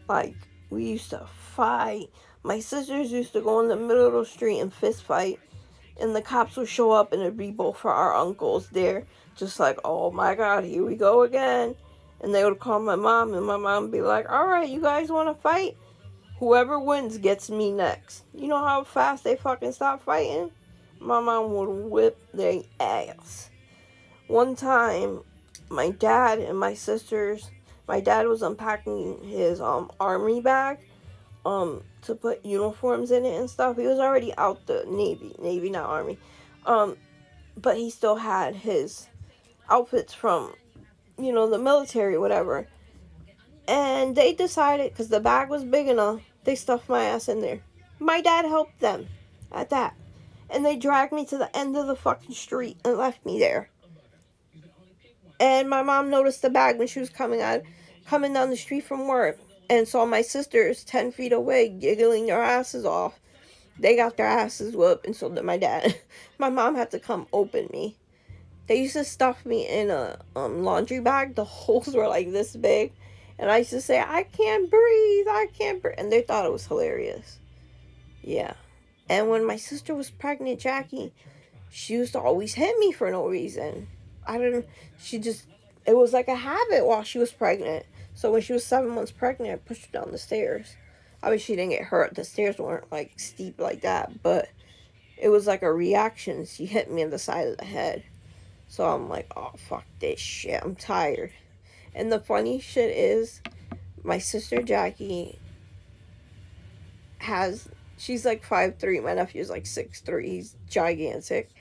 Like, we used to fight. My sisters used to go in the middle of the street and fist fight. And the cops would show up and it'd be both of our uncles there. Just like, oh my God, here we go again. And they would call my mom and my mom would be like, all right, you guys want to fight? Whoever wins gets me next. You know how fast they fucking stop fighting? My mom would whip their ass. One time, my dad and my sisters, my dad was unpacking his army bag to put uniforms in it and stuff. He was already out the Navy not Army. But he still had his outfits from, the military, whatever. And they decided, because the bag was big enough, they stuffed my ass in there. My dad helped them at that. And they dragged me to the end of the fucking street and left me there. And my mom noticed the bag when she was coming down the street from work. And saw my sisters 10 feet away giggling their asses off. They got their asses whooped, and so did my dad. My mom had to come open me. They used to stuff me in a laundry bag. The holes were like this big. And I used to say, I can't breathe. And they thought it was hilarious. Yeah. And when my sister was pregnant, Jackie, she used to always hit me for no reason. I don't know. It was like a habit while she was pregnant. So when she was 7 months pregnant, I pushed her down the stairs. Obviously, she didn't get hurt. The stairs weren't like steep like that. But it was like a reaction. She hit me in the side of the head. So I'm like, oh, fuck this shit. I'm tired. And the funny shit is, my sister Jackie she's like 5'3". My nephew's like 6'3". He's gigantic.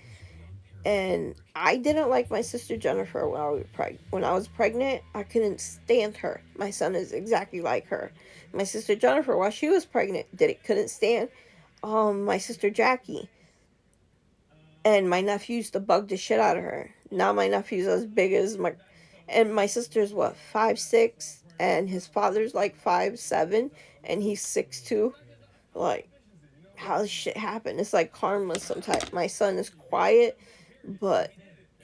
And I didn't like my sister Jennifer when I was pregnant. I couldn't stand her. My son is exactly like her. My sister Jennifer, while she was pregnant, couldn't stand my sister Jackie. And my nephew used to bug the shit out of her. Now my nephew's as big as and my sister's 5'6", and his father's like 5'7", and he's 6'2". Like, how does shit happen? It's like karma sometimes. My son is quiet, but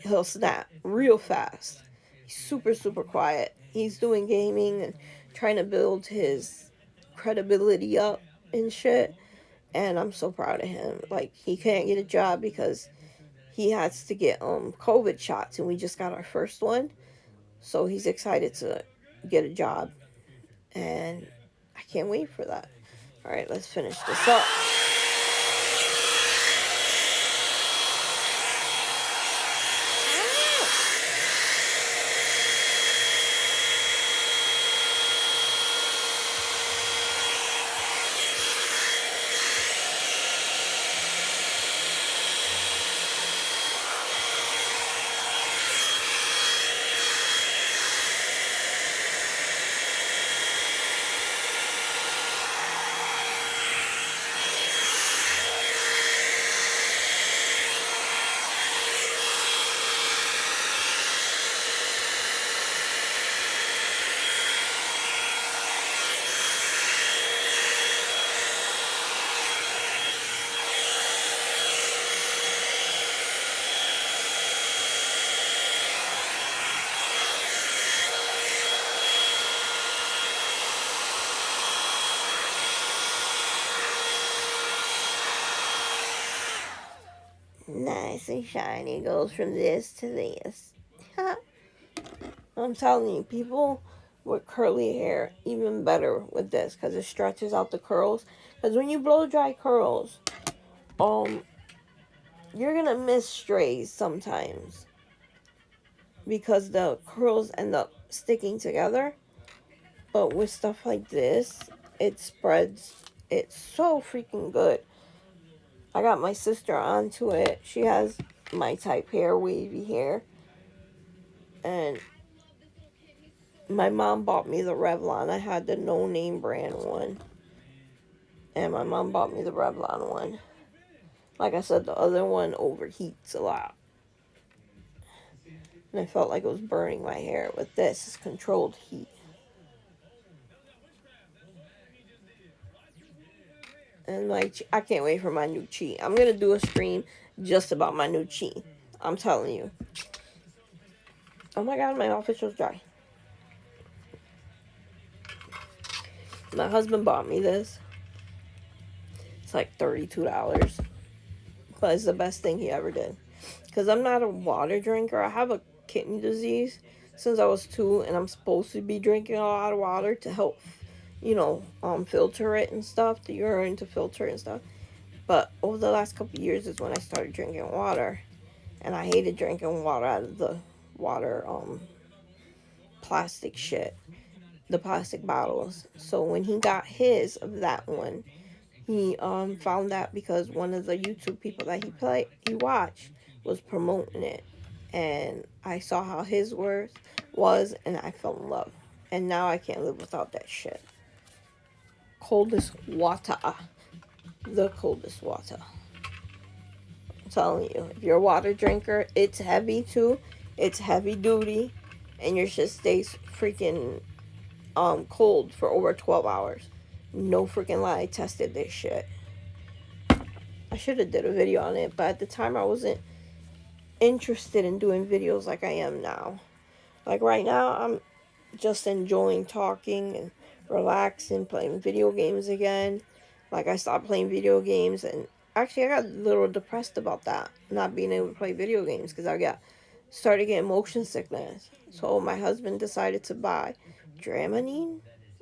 he'll snap real fast. He's super, super quiet. He's doing gaming and trying to build his credibility up and shit. And I'm so proud of him. Like, he can't get a job because he has to get COVID shots, and we just got our first one. So he's excited to get a job. And I can't wait for that. All right, let's finish this up. nice and shiny. It goes from this to this. I'm telling you, people with curly hair, even better with this because it stretches out the curls. Because when you blow dry curls, you're gonna miss strays sometimes because the curls end up sticking together. But with stuff like this, it spreads. It's so freaking good. I got my sister onto it. She has my type hair, wavy hair. And my mom bought me the Revlon. I had the no name brand one. And my mom bought me the Revlon one. Like I said, the other one overheats a lot. And I felt like it was burning my hair. With this, it's controlled heat. And I can't wait for my new cheat. I'm going to do a stream just about my new cheat. I'm telling you. Oh my god, my outfit was dry. My husband bought me this. It's like $32. But it's the best thing he ever did. Because I'm not a water drinker. I have a kidney disease since I was 2. And I'm supposed to be drinking a lot of water to help, filter it and stuff. The urine to filter it and stuff. But over the last couple of years is when I started drinking water. And I hated drinking water out of the water, plastic shit. The plastic bottles. So when he got his of that one, he found that because one of the YouTube people that he watched was promoting it, and I saw how his was, and I fell in love. And now I can't live without that shit. Coldest water, the coldest water. I'm telling you, if you're a water drinker, it's heavy too. It's heavy duty, and your shit stays freaking cold for over 12 hours. No freaking lie, I tested this shit. I should have did a video on it, but at the time I wasn't interested in doing videos like I am now. Like right now, I'm just enjoying talking and relaxing, playing video games again. Like I stopped playing video games, and actually I got a little depressed about that, not being able to play video games, because started getting motion sickness. So my husband decided to buy Dramamine.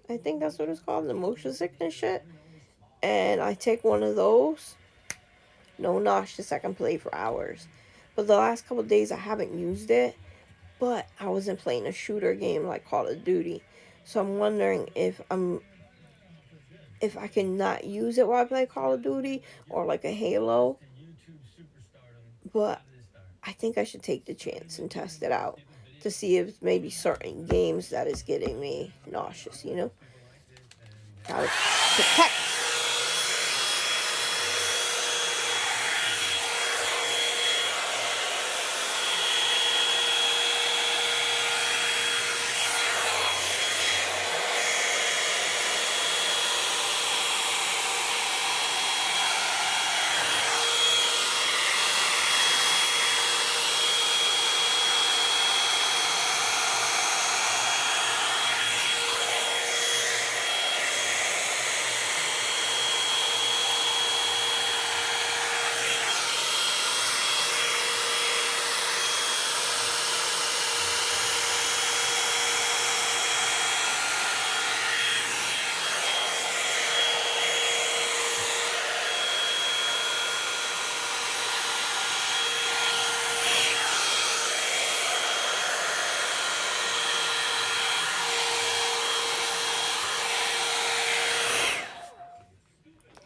I think that's what it's called, the motion sickness shit. And I take one of those. No nauseous, I can play for hours. But the last couple of days I haven't used it. But I wasn't playing a shooter game like Call of Duty. So I'm wondering if I can not use it while I play Call of Duty or like a Halo. But I think I should take the chance and test it out to see if maybe certain games that is getting me nauseous, Gotta protect.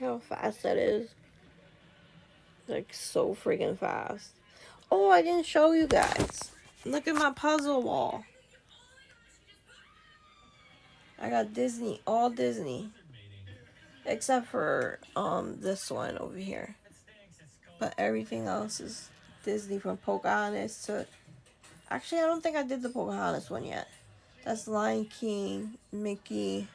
How fast that is. Like, so freaking fast. Oh, I didn't show you guys. Look at my puzzle wall. I got Disney, all Disney. Except for this one over here. But everything else is Disney, from Pocahontas to... Actually, I don't think I did the Pocahontas one yet. That's Lion King, Mickey,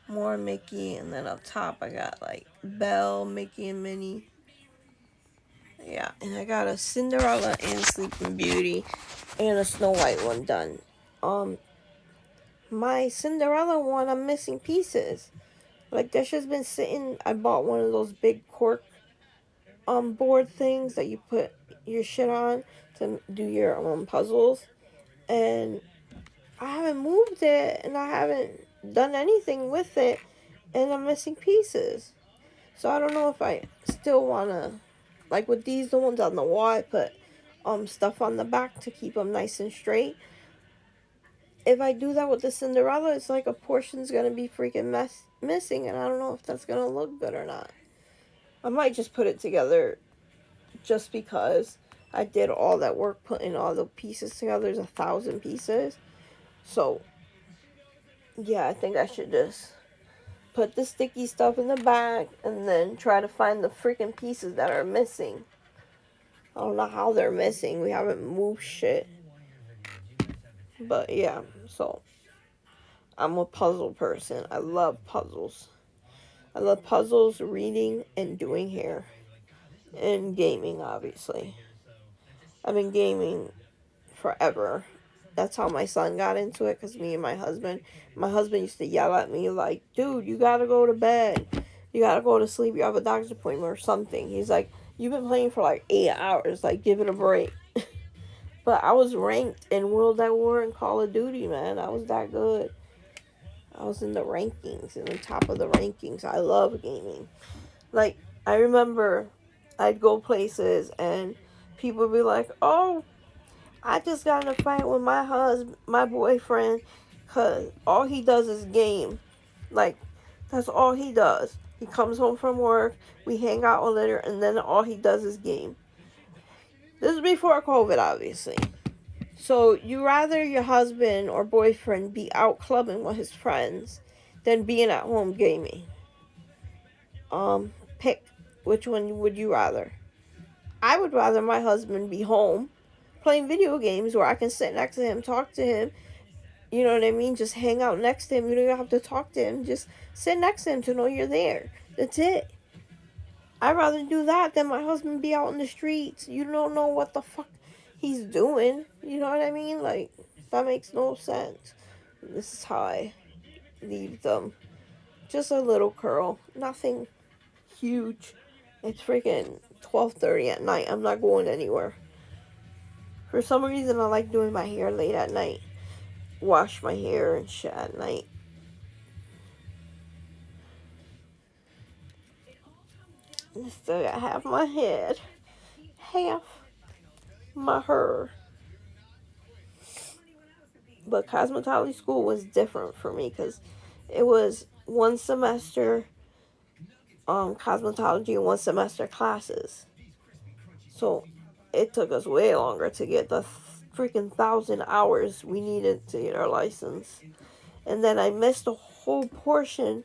more Mickey, and then up top I got like Belle, Mickey, and Minnie. Yeah, and I got a Cinderella and Sleeping Beauty and a Snow White one done. My Cinderella one, I'm missing pieces. Like, that's just been sitting. I bought one of those big cork board things that you put, your shit on to do your puzzles, and I haven't moved it, and I haven't done anything with it, and I'm missing pieces. So I don't know if I still wanna, like with these, the ones on the wall, I put stuff on the back to keep them nice and straight. If I do that with the Cinderella, it's like a portion's gonna be freaking missing, and I don't know if that's gonna look good or not. I might just put it together just because I did all that work putting all the pieces together. There's 1,000 pieces. So, yeah, I think I should just put the sticky stuff in the back and then try to find the freaking pieces that are missing. I don't know how they're missing. We haven't moved shit. But yeah, so I'm a puzzle person. I love puzzles. I love puzzles, reading, and doing hair. And gaming, obviously. I've been gaming forever. That's how my son got into it, because me and my husband used to yell at me like, dude, you gotta go to bed. You gotta go to sleep. You have a doctor's appointment or something. He's like, you've been playing for like 8 hours. Like, give it a break. But I was ranked in World at War and Call of Duty, man. I was that good. I was in the rankings, in the top of the rankings. I love gaming. Like, I remember I'd go places and people would be like, oh, I just got in a fight with my boyfriend, because all he does is game. Like, that's all he does. He comes home from work, we hang out a little, and then all he does is game. This is before COVID, obviously. So, you rather your husband or boyfriend be out clubbing with his friends than being at home gaming. Pick which one would you rather. I would rather my husband be home playing video games where I can sit next to him, talk to him. You know what I mean? Just hang out next to him. You don't even have to talk to him. Just sit next to him to know you're there. That's it. I'd rather do that than my husband be out in the streets. You don't know what the fuck he's doing. You know what I mean? Like, that makes no sense. This is how I leave them. Just a little curl. Nothing huge. It's freaking 12:30 at night. I'm not going anywhere. For some reason, I like doing my hair late at night. Wash my hair and shit at night. So I have my head, half my hair. But cosmetology school was different for me because it was one semester cosmetology and one semester classes. So it took us way longer to get the freaking 1,000 hours we needed to get our license. And then I missed a whole portion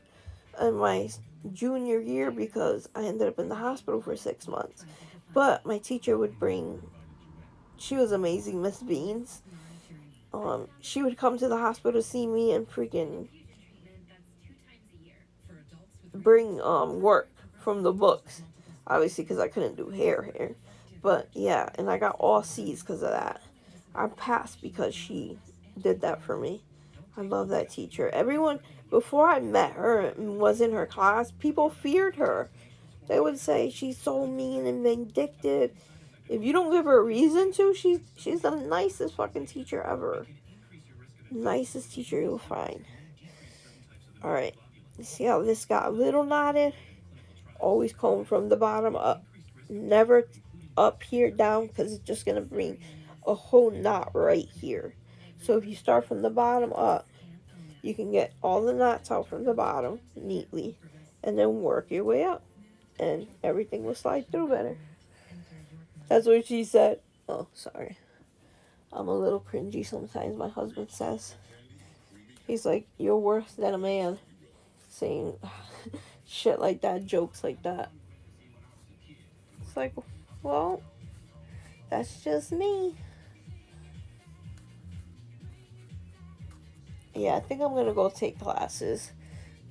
in my junior year because I ended up in the hospital for 6 months. But my teacher would she was amazing, Miss Beans. She would come to the hospital to see me and freaking bring work from the books. Obviously, because I couldn't do hair. But yeah, and I got all C's because of that. I passed because she did that for me. I love that teacher. Everyone, before I met her and was in her class, people feared her. They would say she's so mean and vindictive. If you don't give her a reason to, she's the nicest fucking teacher ever. Nicest teacher you'll find. Alright. See how this got a little knotted? Always comb from the bottom up. Never up here down, because it's just going to bring a whole knot right here. So if you start from the bottom up, you can get all the knots out from the bottom neatly and then work your way up. And everything will slide through better. That's what she said. Oh, sorry. I'm a little cringy sometimes, my husband says. He's like, you're worse than a man. Saying shit like that, jokes like that. It's like, well, that's just me. Yeah, I think I'm going to go take classes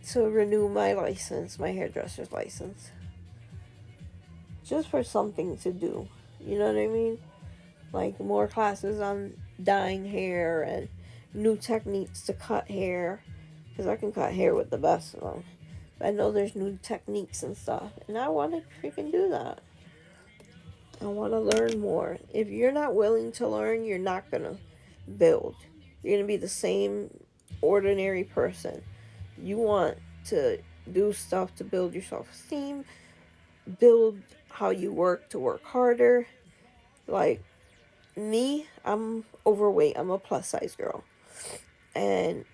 to renew my license, my hairdresser's license. Just for something to do. You know what I mean? Like more classes on dyeing hair and new techniques to cut hair. Because I can cut hair with the best of them. But I know there's new techniques and stuff. And I want to freaking do that. I want to learn more. If you're not willing to learn, you're not going to build. You're going to be the same ordinary person. You want to do stuff to build your self-esteem, build how you work to work harder. Like me, I'm overweight. I'm a plus size girl. And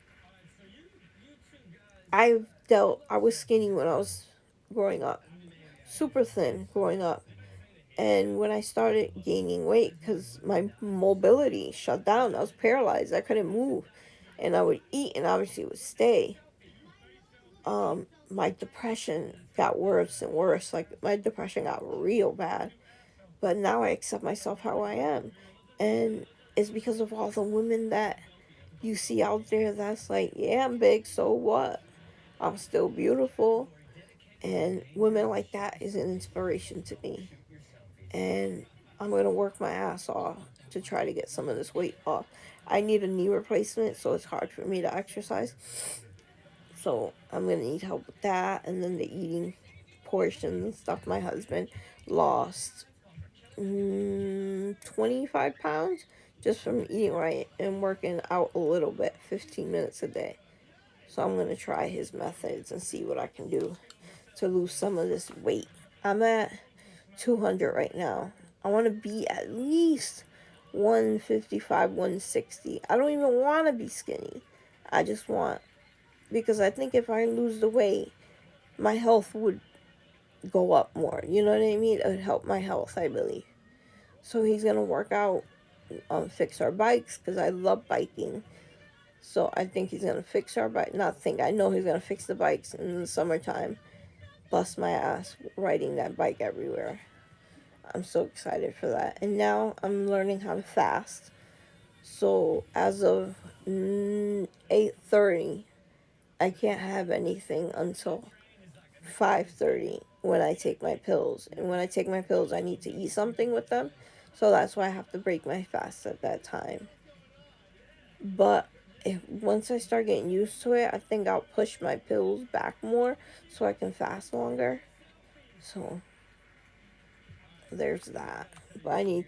I was skinny when I was growing up. Super thin growing up. And when I started gaining weight, because my mobility shut down, I was paralyzed. I couldn't move. And I would eat, and obviously it would stay. My depression got worse and worse. Like, my depression got real bad. But now I accept myself how I am. And it's because of all the women that you see out there that's like, yeah, I'm big, so what? I'm still beautiful. And women like that is an inspiration to me. And I'm going to work my ass off to try to get some of this weight off. I need a knee replacement, so it's hard for me to exercise. So I'm going to need help with that. And then the eating portions and stuff. My husband lost 25 pounds just from eating right and working out a little bit, 15 minutes a day. So I'm going to try his methods and see what I can do to lose some of this weight. I'm at 200 right now. I want to be at least 155, 160. I don't even want to be skinny. I just want, because I think if I lose the weight, my health would go up more. You know what I mean? It would help my health, I believe. So he's going to work out, fix our bikes, because I love biking. So I think he's going to fix our bike. Not think, I know he's going to fix the bikes in the summertime. Bust my ass riding that bike everywhere. I'm so excited for that. And now I'm learning how to fast. So as of 8:30, I can't have anything until 5:30 when I take my pills. And when I take my pills, I need to eat something with them. So that's why I have to break my fast at that time. But once I start getting used to it, I think I'll push my pills back more so I can fast longer. So there's that. But I need,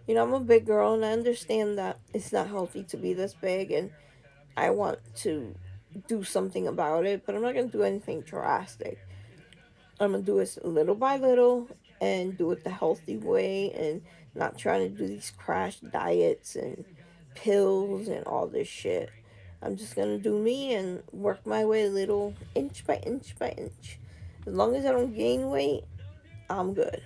I'm a big girl and I understand that it's not healthy to be this big and I want to do something about it, but I'm not going to do anything drastic. I'm going to do it little by little and do it the healthy way and not trying to do these crash diets and pills and all this shit. I'm just going to do me and work my way little inch by inch by inch. As long as I don't gain weight, I'm good.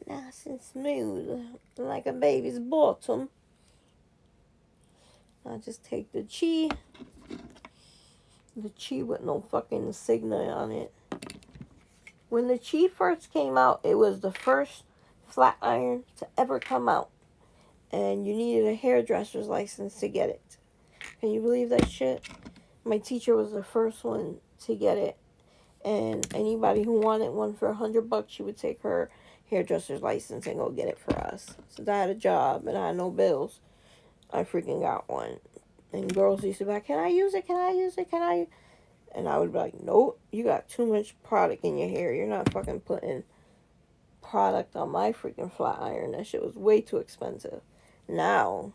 Nice and smooth, like a baby's bottom. I just take the chi with no fucking insignia on it. When the chi first came out, it was the first flat iron to ever come out. And you needed a hairdresser's license to get it. Can you believe that shit? My teacher was the first one to get it, and anybody who wanted one for $100, she would take her hairdresser's license and go get it for us. Since I had a job and I had no bills, I freaking got one. And girls used to be like, "Can I use it? Can I use it? Can I?" And I would be like, "Nope, you got too much product in your hair. You're not fucking putting product on my freaking flat iron. That shit was way too expensive." Now,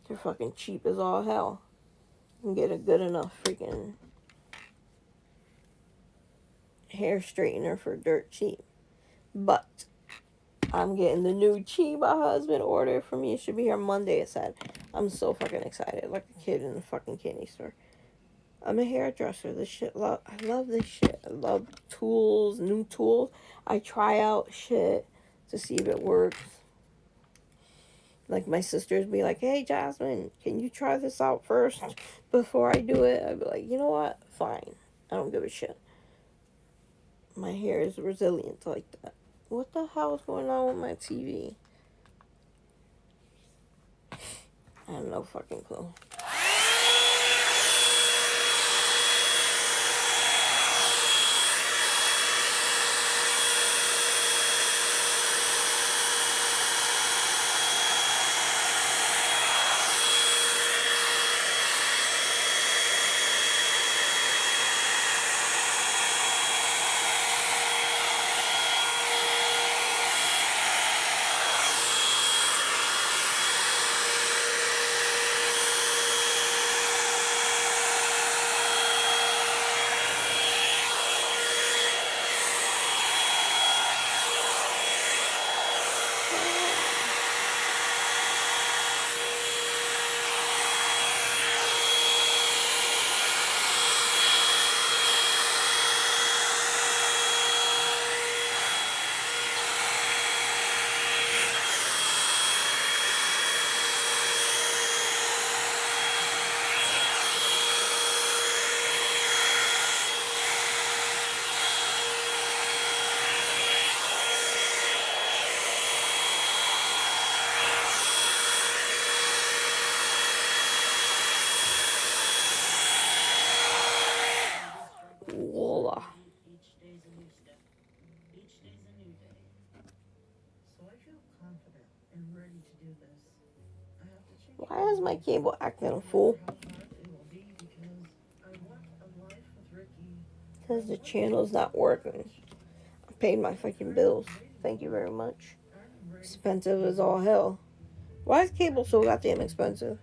they're fucking cheap as all hell. You can get a good enough freaking hair straightener for dirt cheap. But I'm getting the new chi my husband ordered for me. It should be here Monday, it said. I'm so fucking excited, like a kid in the fucking candy store. I'm a hairdresser. I love this shit. I love tools, new tools. I try out shit to see if it works. Like my sisters be like, "Hey Jasmine, can you try this out first before I do it?" I'd be like, "You know what? Fine. I don't give a shit. My hair is resilient like that." What the hell is going on with my TV? I have no fucking clue. Voila. Why is my cable acting a fool? Because the channel's not working. I paid my fucking bills. Thank you very much. Expensive as all hell. Why is cable so goddamn expensive?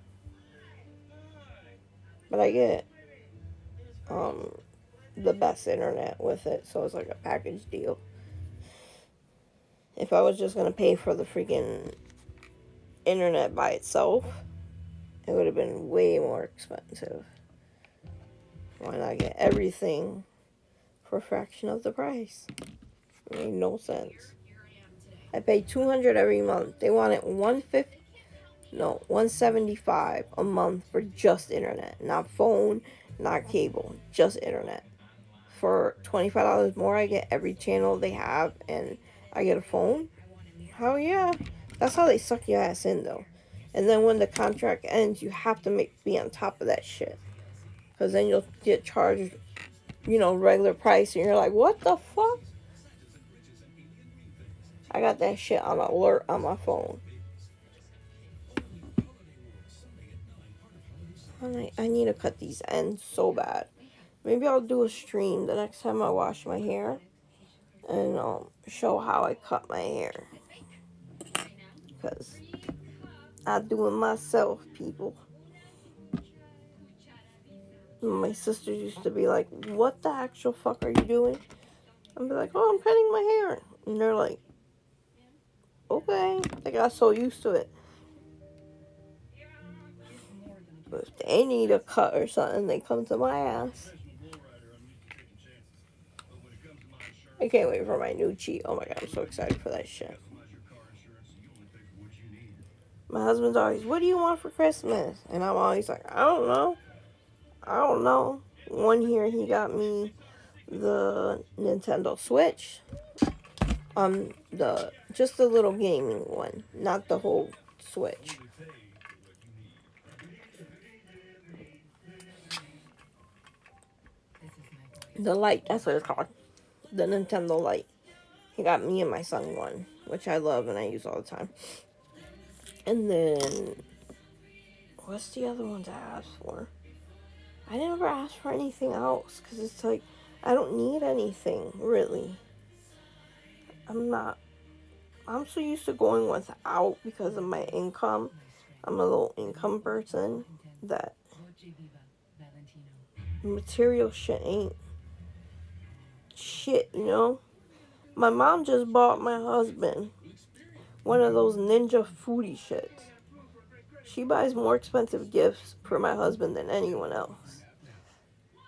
But I get the best internet with it, so it's like a package deal. If I was just gonna pay for the freaking internet by itself, it would have been way more expensive. Why not get everything for a fraction of the price? It made no sense. I pay $200 every month. They want it $175 a month for just internet, not phone, not cable, just internet. For $25 more, I get every channel they have, and I get a phone. Hell yeah, that's how they suck your ass in though. And then when the contract ends, you have to be on top of that shit, because then you'll get charged, regular price, and you're like, what the fuck? I got that shit on alert on my phone. I need to cut these ends so bad. Maybe I'll do a stream the next time I wash my hair and show how I cut my hair. Because I do it myself, people. My sisters used to be like, "What the actual fuck are you doing?" I'd be like, "Oh, I'm cutting my hair." And they're like, "Okay." They got so used to it. But if they need a cut or something, they come to my ass. I can't wait for my new cheat. Oh my god, I'm so excited for that shit. My husband's always, "What do you want for Christmas?" And I'm always like, I don't know. One year he got me the Nintendo Switch. Just the little gaming one, not the whole Switch. The light, that's what it's called. The Nintendo light. He got me and my son one, which I love and I use all the time. And then, what's the other ones I asked for? I never asked for anything else because it's like, I don't need anything, really. I'm so used to going without because of my income. I'm a low income person that material shit ain't shit, you know? My mom just bought my husband one of those ninja foodie shits. She buys more expensive gifts for my husband than anyone else.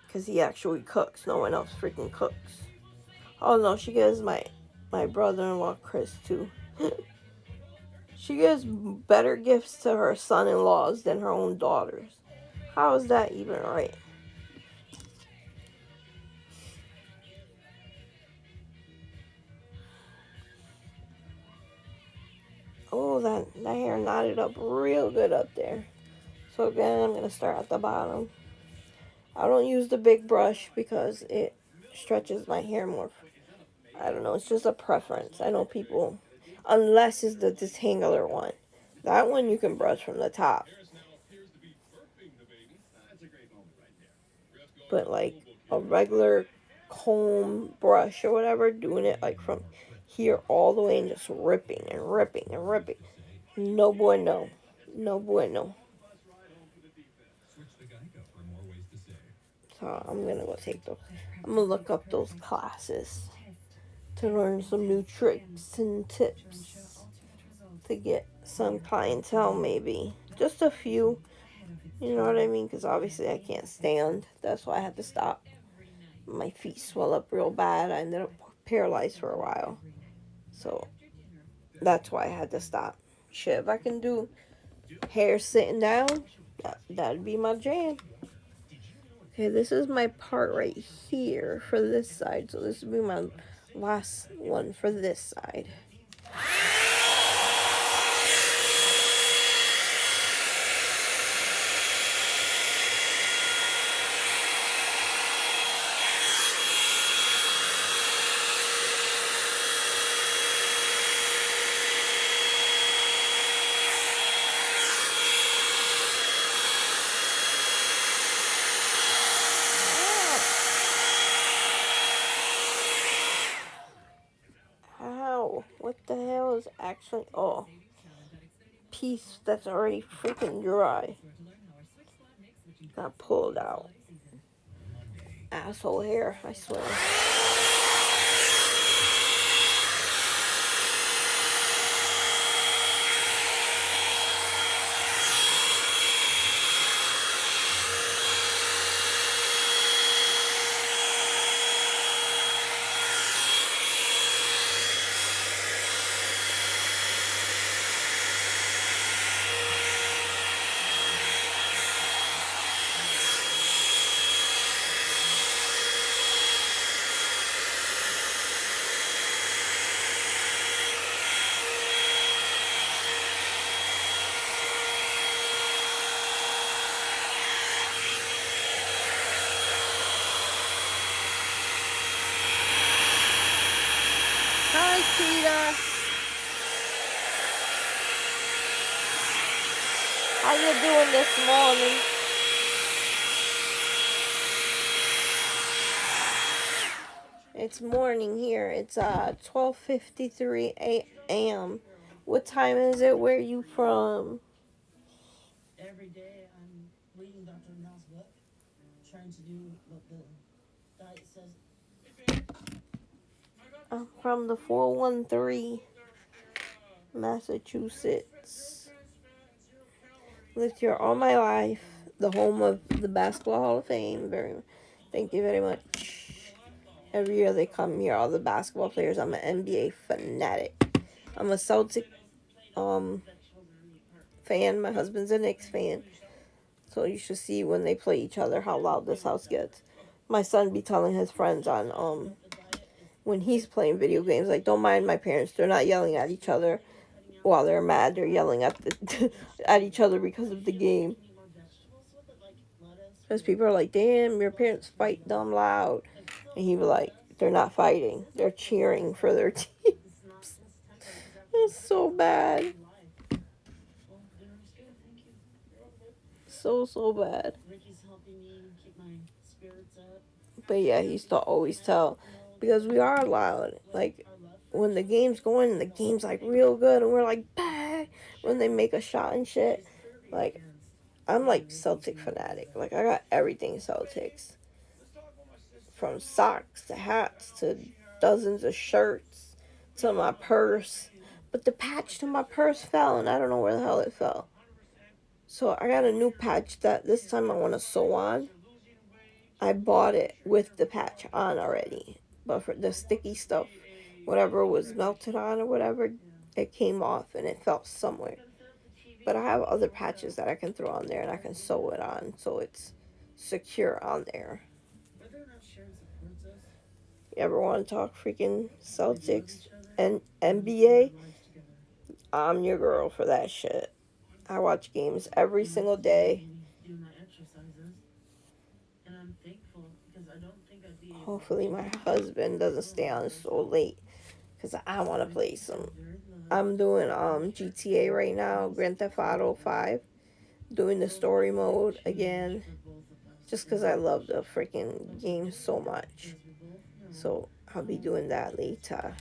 Because he actually cooks. No one else freaking cooks. Oh no, she gives my brother-in-law Chris too. She gives better gifts to her son-in-laws than her own daughters. How is that even right? Oh, that hair knotted up real good up there. So again, I'm going to start at the bottom. I don't use the big brush because it stretches my hair more. I don't know, it's just a preference. I know people, unless it's the detangler one. That one you can brush from the top. But like a regular comb brush or whatever, doing it like from here all the way and just ripping and ripping and ripping. No bueno. No bueno. So I'm gonna go take those. I'm gonna look up those classes to learn some new tricks and tips to get some clientele, maybe. Just a few. You know what I mean? Because obviously I can't stand. That's why I had to stop. My feet swell up real bad. I ended up paralyzed for a while. So that's why I had to stop. Shit, if I can do hair sitting down, that'd be my jam. Okay, this is my part right here for this side. So this would be my last one for this side. Ow, what the hell is actually, oh, piece that's already freaking dry got pulled out. Asshole hair, I swear. Hi, Cheetah. How you doing this morning? It's morning here. It's 12:53 a.m. What time is it? Where you from? Every day I'm reading Dr. Now's book, trying to do what the diet says. I'm from the 413, Massachusetts. Lived here all my life. The home of the Basketball Hall of Fame. Thank you very much. Every year they come here, all the basketball players. I'm an NBA fanatic. I'm a Celtic fan. My husband's a Knicks fan. So you should see when they play each other how loud this house gets. My son be telling his friends on when he's playing video games, like, don't mind my parents. They're not yelling at each other while they're mad. They're yelling at at each other because of the game. Because people are like, damn, your parents fight dumb loud. And he was like, they're not fighting. They're cheering for their team. It's so bad. So bad. But yeah, he used to always tell, because we are loud. Like, when the game's going and the game's like real good and we're like, bah, when they make a shot and shit. Like, I'm like Celtic fanatic. Like, I got everything Celtics. From socks to hats to dozens of shirts to my purse. But the patch to my purse fell and I don't know where the hell it fell. So I got a new patch that this time I want to sew on. I bought it with the patch on already. But for the sticky stuff, whatever was melted on or whatever, it came off and it fell somewhere. But I have other patches that I can throw on there and I can sew it on so it's secure on there. You ever want to talk freaking Celtics and NBA? I'm your girl for that shit. I watch games every single day. Hopefully my husband doesn't stay on so late because I want to play some. I'm doing GTA right now, Grand Theft Auto 5, doing the story mode again, just because I love the freaking game so much. So I'll be doing that later.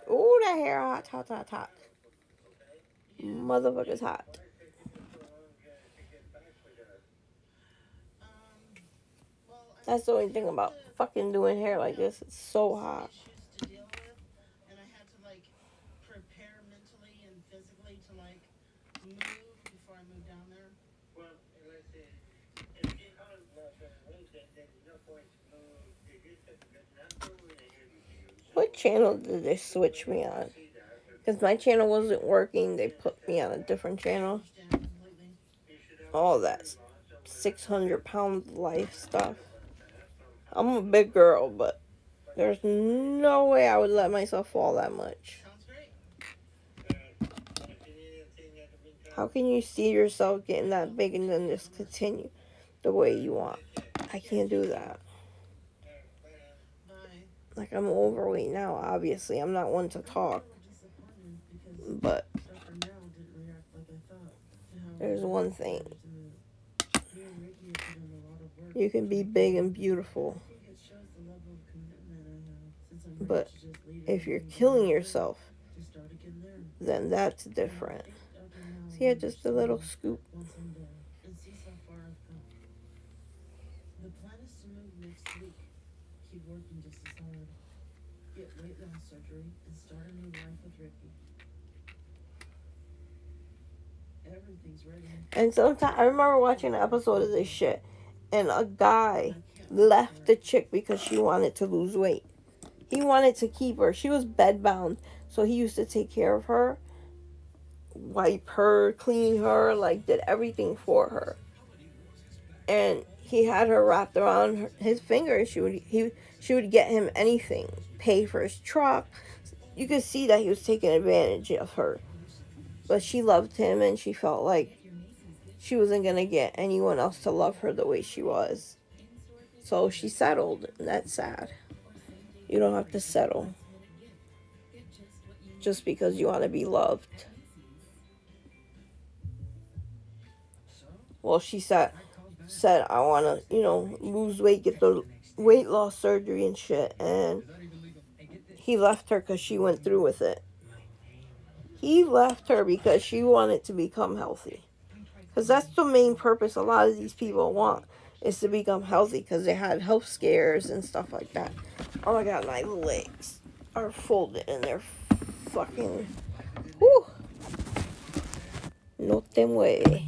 Ooh, that hair hot. Motherfucker's hot. That's the only thing about fucking doing hair like this. It's so hot. What channel did they switch me on? Because my channel wasn't working. They put me on a different channel. All that 600-pound life stuff. I'm a big girl, but there's no way I would let myself fall that much. How can you see yourself getting that big and then just continue the way you want? I can't do that. Like, I'm overweight now, obviously. I'm not one to talk. But there's one thing. You can be big and beautiful. But if you're killing yourself, then that's different. See, yeah, just a little scoop. The plan is to move next week. Keep working just as hard. Get weight loss surgery and start a new life with Ricky. Everything's ready. And sometimes I remember watching an episode of this shit, and a guy left the chick because she wanted to lose weight. He wanted to keep her. She was bedbound, so he used to take care of her, wipe her, clean her, like did everything for her. And he had her wrapped around his finger. She would get him anything, pay for his truck, you could see that he was taking advantage of her. But she loved him, and she felt like she wasn't going to get anyone else to love her the way she was. So she settled, and that's sad. You don't have to settle just because you want to be loved. Well, she said I want to, lose weight, get the weight loss surgery and shit. And he left her because she went through with it. He left her because she wanted to become healthy. Because that's the main purpose a lot of these people want, is to become healthy, because they had health scares and stuff like that. Oh my god, my legs are folded and they're fucking... Whew. No te mueve.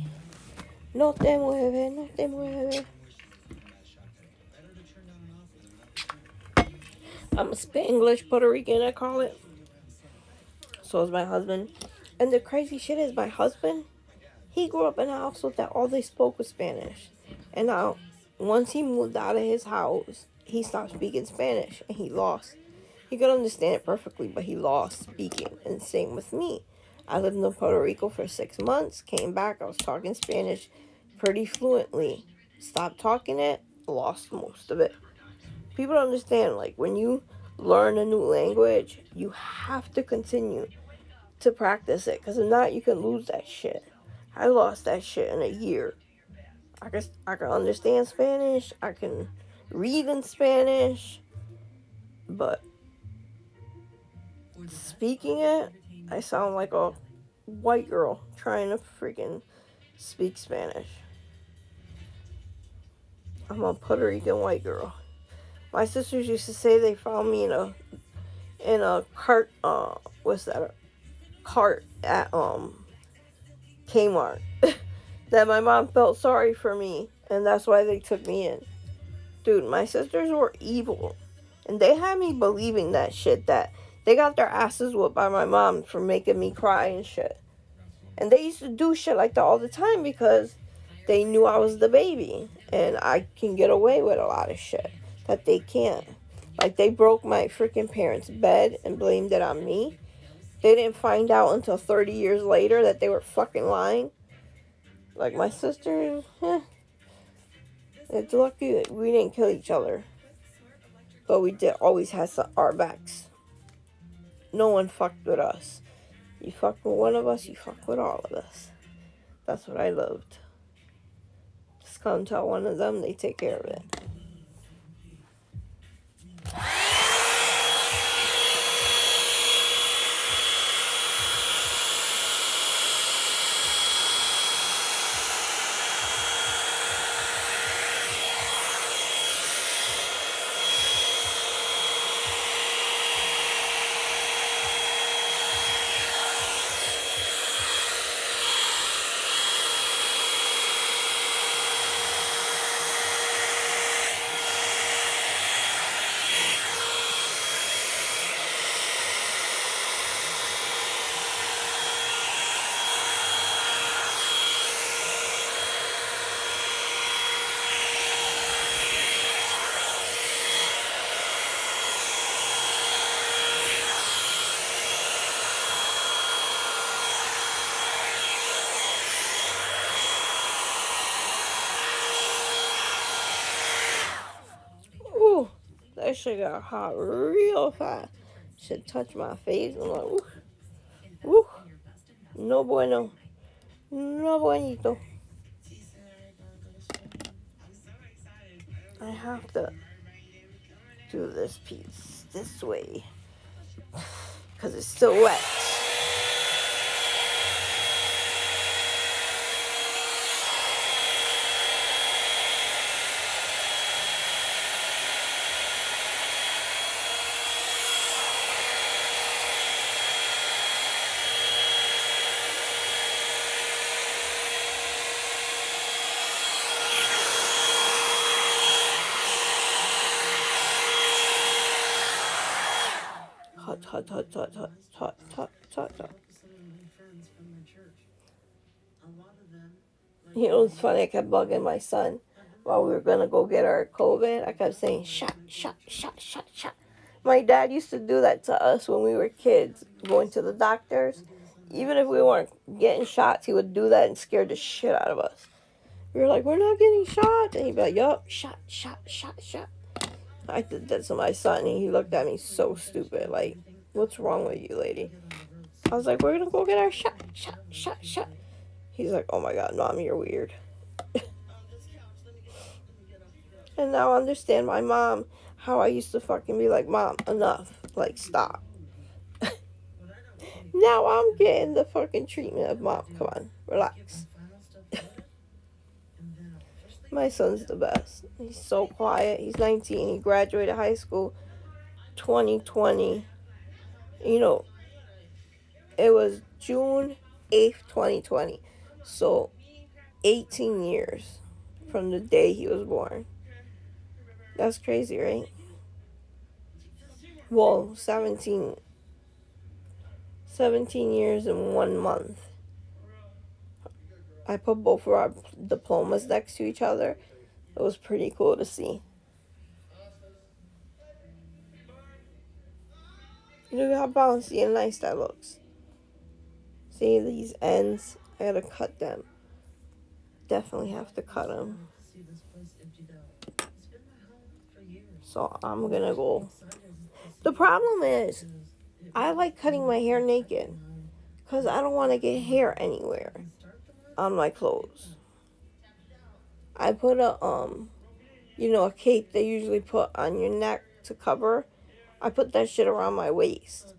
No te mueve, no te mueve. I'm a Spanglish Puerto Rican, I call it. So is my husband. And the crazy shit is, my husband, he grew up in a household that all they spoke was Spanish. And now, once he moved out of his house, he stopped speaking Spanish, and he lost. He could understand it perfectly, but he lost speaking. And same with me. I lived in Puerto Rico for 6 months, came back, I was talking Spanish pretty fluently. Stopped talking it, lost most of it. People don't understand, like, when you learn a new language, you have to continue to practice it, because if not, you can lose that shit. I lost that shit in a year. I can understand Spanish, I can read in Spanish, but speaking it, I sound like a white girl trying to freaking speak Spanish. I'm a Puerto Rican white girl. My sisters used to say they found me in a cart, what's that, a cart at Kmart. That my mom felt sorry for me, and that's why they took me in. Dude, my sisters were evil, and they had me believing that shit, that they got their asses whooped by my mom for making me cry and shit. And they used to do shit like that all the time because they knew I was the baby, and I can get away with a lot of shit that they can't. Like, they broke my freaking parents' bed and blamed it on me. They didn't find out until 30 years later that they were fucking lying. Like, my sisters, it's lucky we didn't kill each other. But we did always have our backs. No one fucked with us. You fuck with one of us, you fuck with all of us. That's what I loved. Just come tell one of them, they take care of it. Ooh, that shit got hot real fast. Shit touched my face. I'm like, ooh, ooh, no bueno, no buenito. I have to do this piece this way because it's still wet. Hot, hot, hot, hot, hot, hot, hot, hot, hot. You know, it's funny, I kept bugging my son while we were going to go get our COVID. I kept saying, shot, shot, shot, shot, shot. My dad used to do that to us when we were kids, going to the doctors. Even if we weren't getting shots, he would do that and scare the shit out of us. We were like, we're not getting shots. And he'd be like, yup, shot, shot, shot, shot. I did that to my son, and he looked at me so stupid. Like, what's wrong with you, lady? I was like, we're going to go get our shot, shot, shot, shot. He's like, oh my God, Mom, you're weird. And now I understand my mom, how I used to fucking be like, Mom, enough. Like, stop. Now I'm getting the fucking treatment of Mom. Come on, relax. My son's the best. He's so quiet. He's 19. He graduated high school 2020. You know, it was June 8th, 2020. So 18 years from the day he was born. That's crazy, right? Well, 17 years in 1 month. I put both of our diplomas next to each other. It was pretty cool to see. Look how bouncy and nice that looks. See these ends? I gotta cut them. Definitely have to cut them. So I'm gonna go. The problem is, I like cutting my hair naked. Because I don't want to get hair anywhere on my clothes. I put a cape they usually put on your neck to cover. I put that shit around my waist.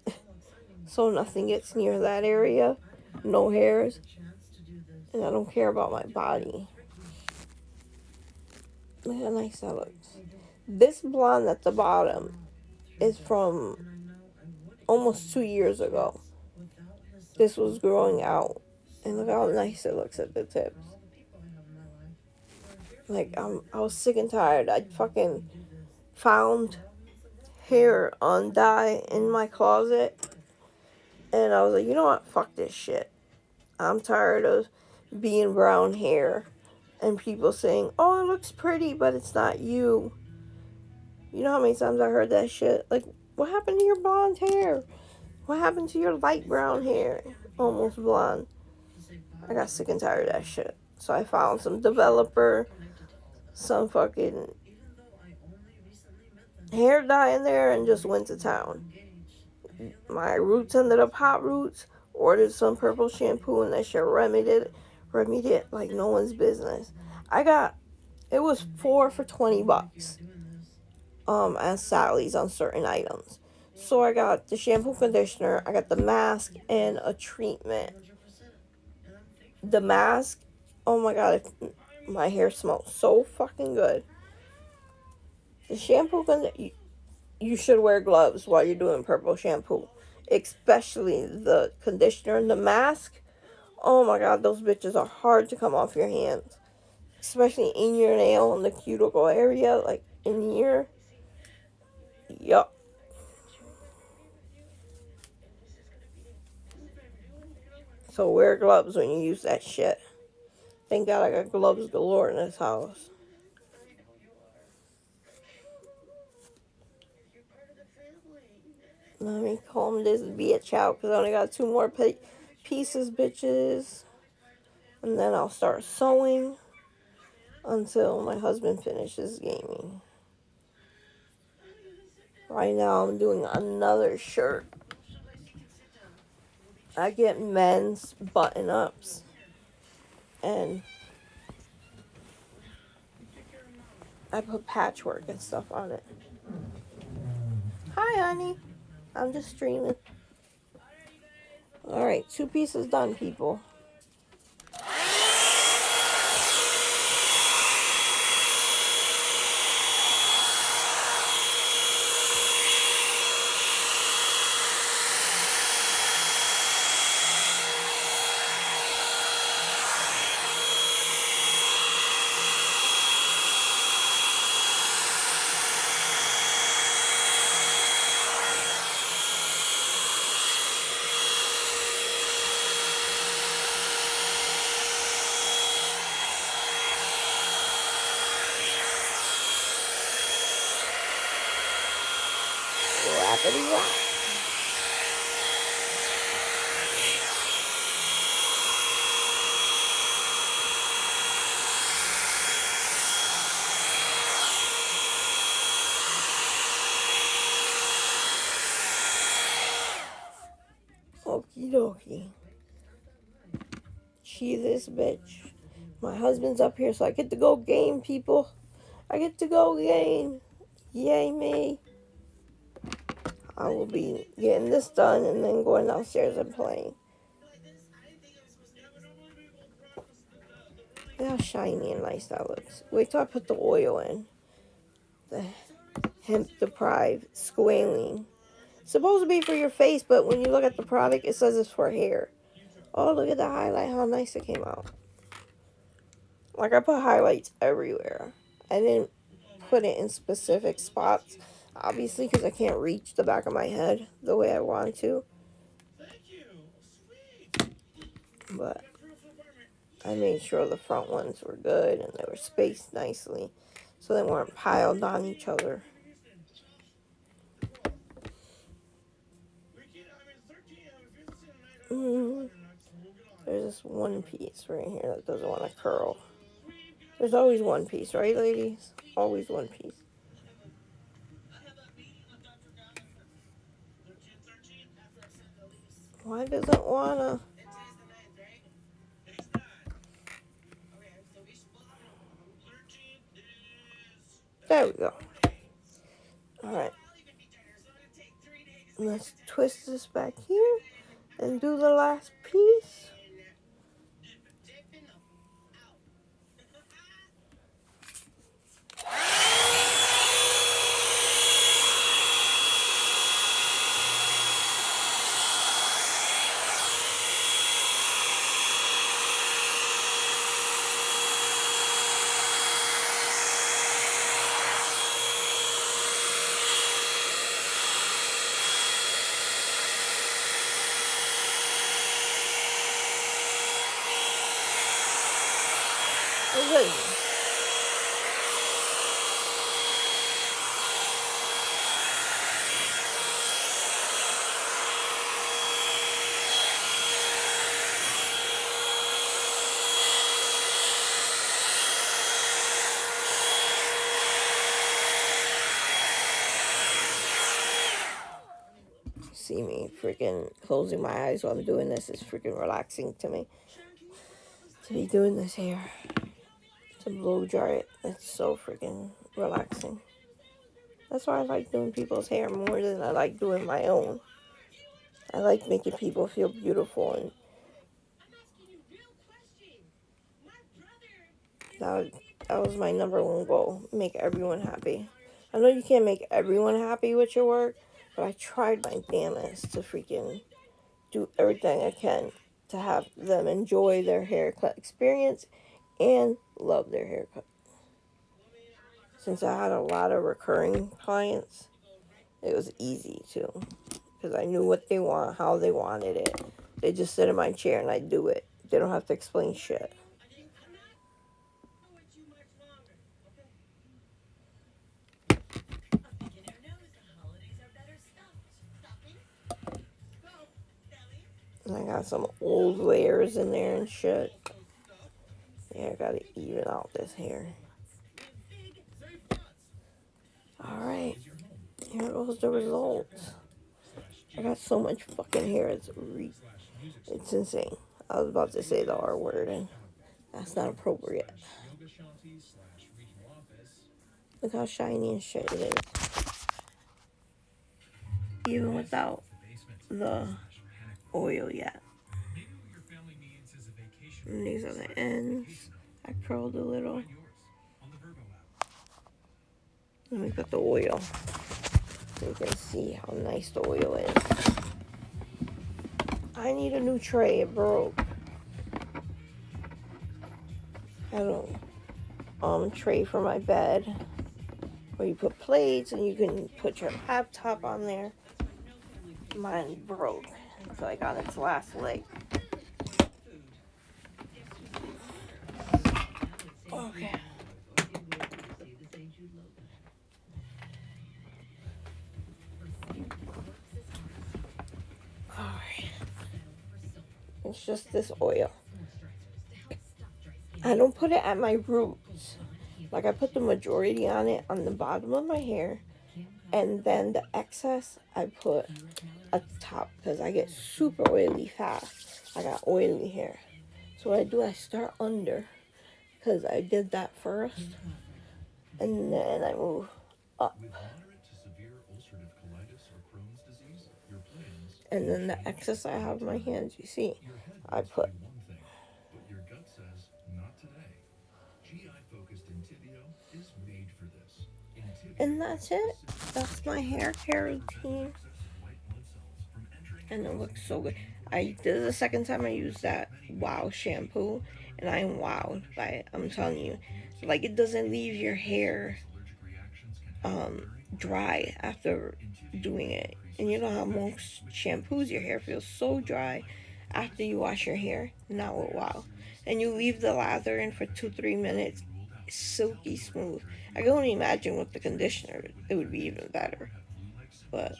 So nothing gets near that area. No hairs. And I don't care about my body. Look how nice that looks. This blonde at the bottom is from almost 2 years ago. This was growing out. And look how nice it looks at the tips. Like, I was sick and tired. I fucking found hair on dye in my closet. And I was like, you know what? Fuck this shit. I'm tired of being brown hair. And people saying, oh, it looks pretty, but it's not you. You know how many times I heard that shit? Like, what happened to your blonde hair? What happened to your light brown hair? Almost blonde. I got sick and tired of that shit. So I found some developer, some fucking hair dye in there, and just went to town. My roots ended up hot roots. Ordered some purple shampoo, and that shit remedied it like no one's business. It was 4 for $20 at Sally's on certain items. So I got the shampoo, conditioner, I got the mask, and a treatment. The mask, oh my God, my hair smells so fucking good. The shampoo, you should wear gloves while you're doing purple shampoo. Especially the conditioner and the mask. Oh my God, those bitches are hard to come off your hands. Especially in your nail, in the cuticle area, like in here. Yup. So wear gloves when you use that shit. Thank God I got gloves galore in this house. Let me comb this bitch out because I only got 2 more pieces, bitches. And then I'll start sewing until my husband finishes gaming. Right now I'm doing another shirt. I get men's button-ups. And I put patchwork and stuff on it. Hi, honey. I'm just streaming. Alright, 2 pieces done, people. Rapidy rap. Okie dokie. She this bitch. My husband's up here, so I get to go game, people. I get to go game. Yay me. I will be getting this done and then going downstairs and playing. Look how shiny and nice that looks. Wait till I put the oil in. The hemp deprived squalene. It's supposed to be for your face, but when you look at the product, it says it's for hair. Oh, look at the highlight, how nice it came out. Like, I put highlights everywhere. I didn't put it in specific spots, obviously, because I can't reach the back of my head the way I want to. But I made sure the front ones were good and they were spaced nicely so they weren't piled on each other. There's this one piece right here that doesn't want to curl. There's always one piece, right, ladies? Always one piece. Why does it wanna? There we go. Alright. Let's twist this back here and do the last piece. Good. See me freaking closing my eyes while I'm doing this is freaking relaxing to me. To be doing this hair. To blow dry it. It's so freaking relaxing. That's why I like doing people's hair more than I like doing my own. I like making people feel beautiful, and that was my number one goal. Make everyone happy. I know you can't make everyone happy with your work, but I tried my damnest to freaking do everything I can to have them enjoy their haircut experience and love their haircut. Since I had a lot of recurring clients, it was easy too, because I knew what they want, how they wanted it. They just sit in my chair and I do it. They don't have to explain shit. And I got some old layers in there and shit. Yeah, I gotta even out this hair. Alright, here goes the results. I got so much fucking hair, it's insane. I was about to say the R word and that's not appropriate. Look how shiny and shit it is. Even without the oil yet. And these are the ends. I curled a little. Let me put the oil so you can see how nice the oil is. I need a new tray, it broke. I had a tray for my bed where you put plates and you can put your laptop on there. Mine broke. It's like on its last leg. Okay. it's just this oil. I don't put it at my roots. Like, I put the majority on it on the bottom of my hair, and then the excess I put at the top because I get super oily fast. I got oily hair. So what I do, I start under because I did that first, and then I move up. And then the excess I have in my hands, you see, I put. And that's it. That's my hair care routine. And it looks so good. This is the second time I used that Wow shampoo, and I am wowed by it. I'm telling you, like, it doesn't leave your hair dry after doing it. And you know how most shampoos, your hair feels so dry after you wash your hair. Not with Wow. And you leave the lather in for 2-3 minutes, silky smooth. I can only imagine with the conditioner, it would be even better. But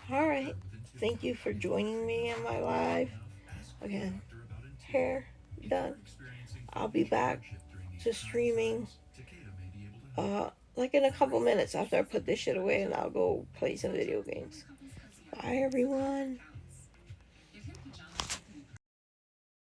alright, thank you for joining me in my live. Again, hair done. I'll be back to streaming like in a couple minutes after I put this shit away, and I'll go play some video games. Bye everyone.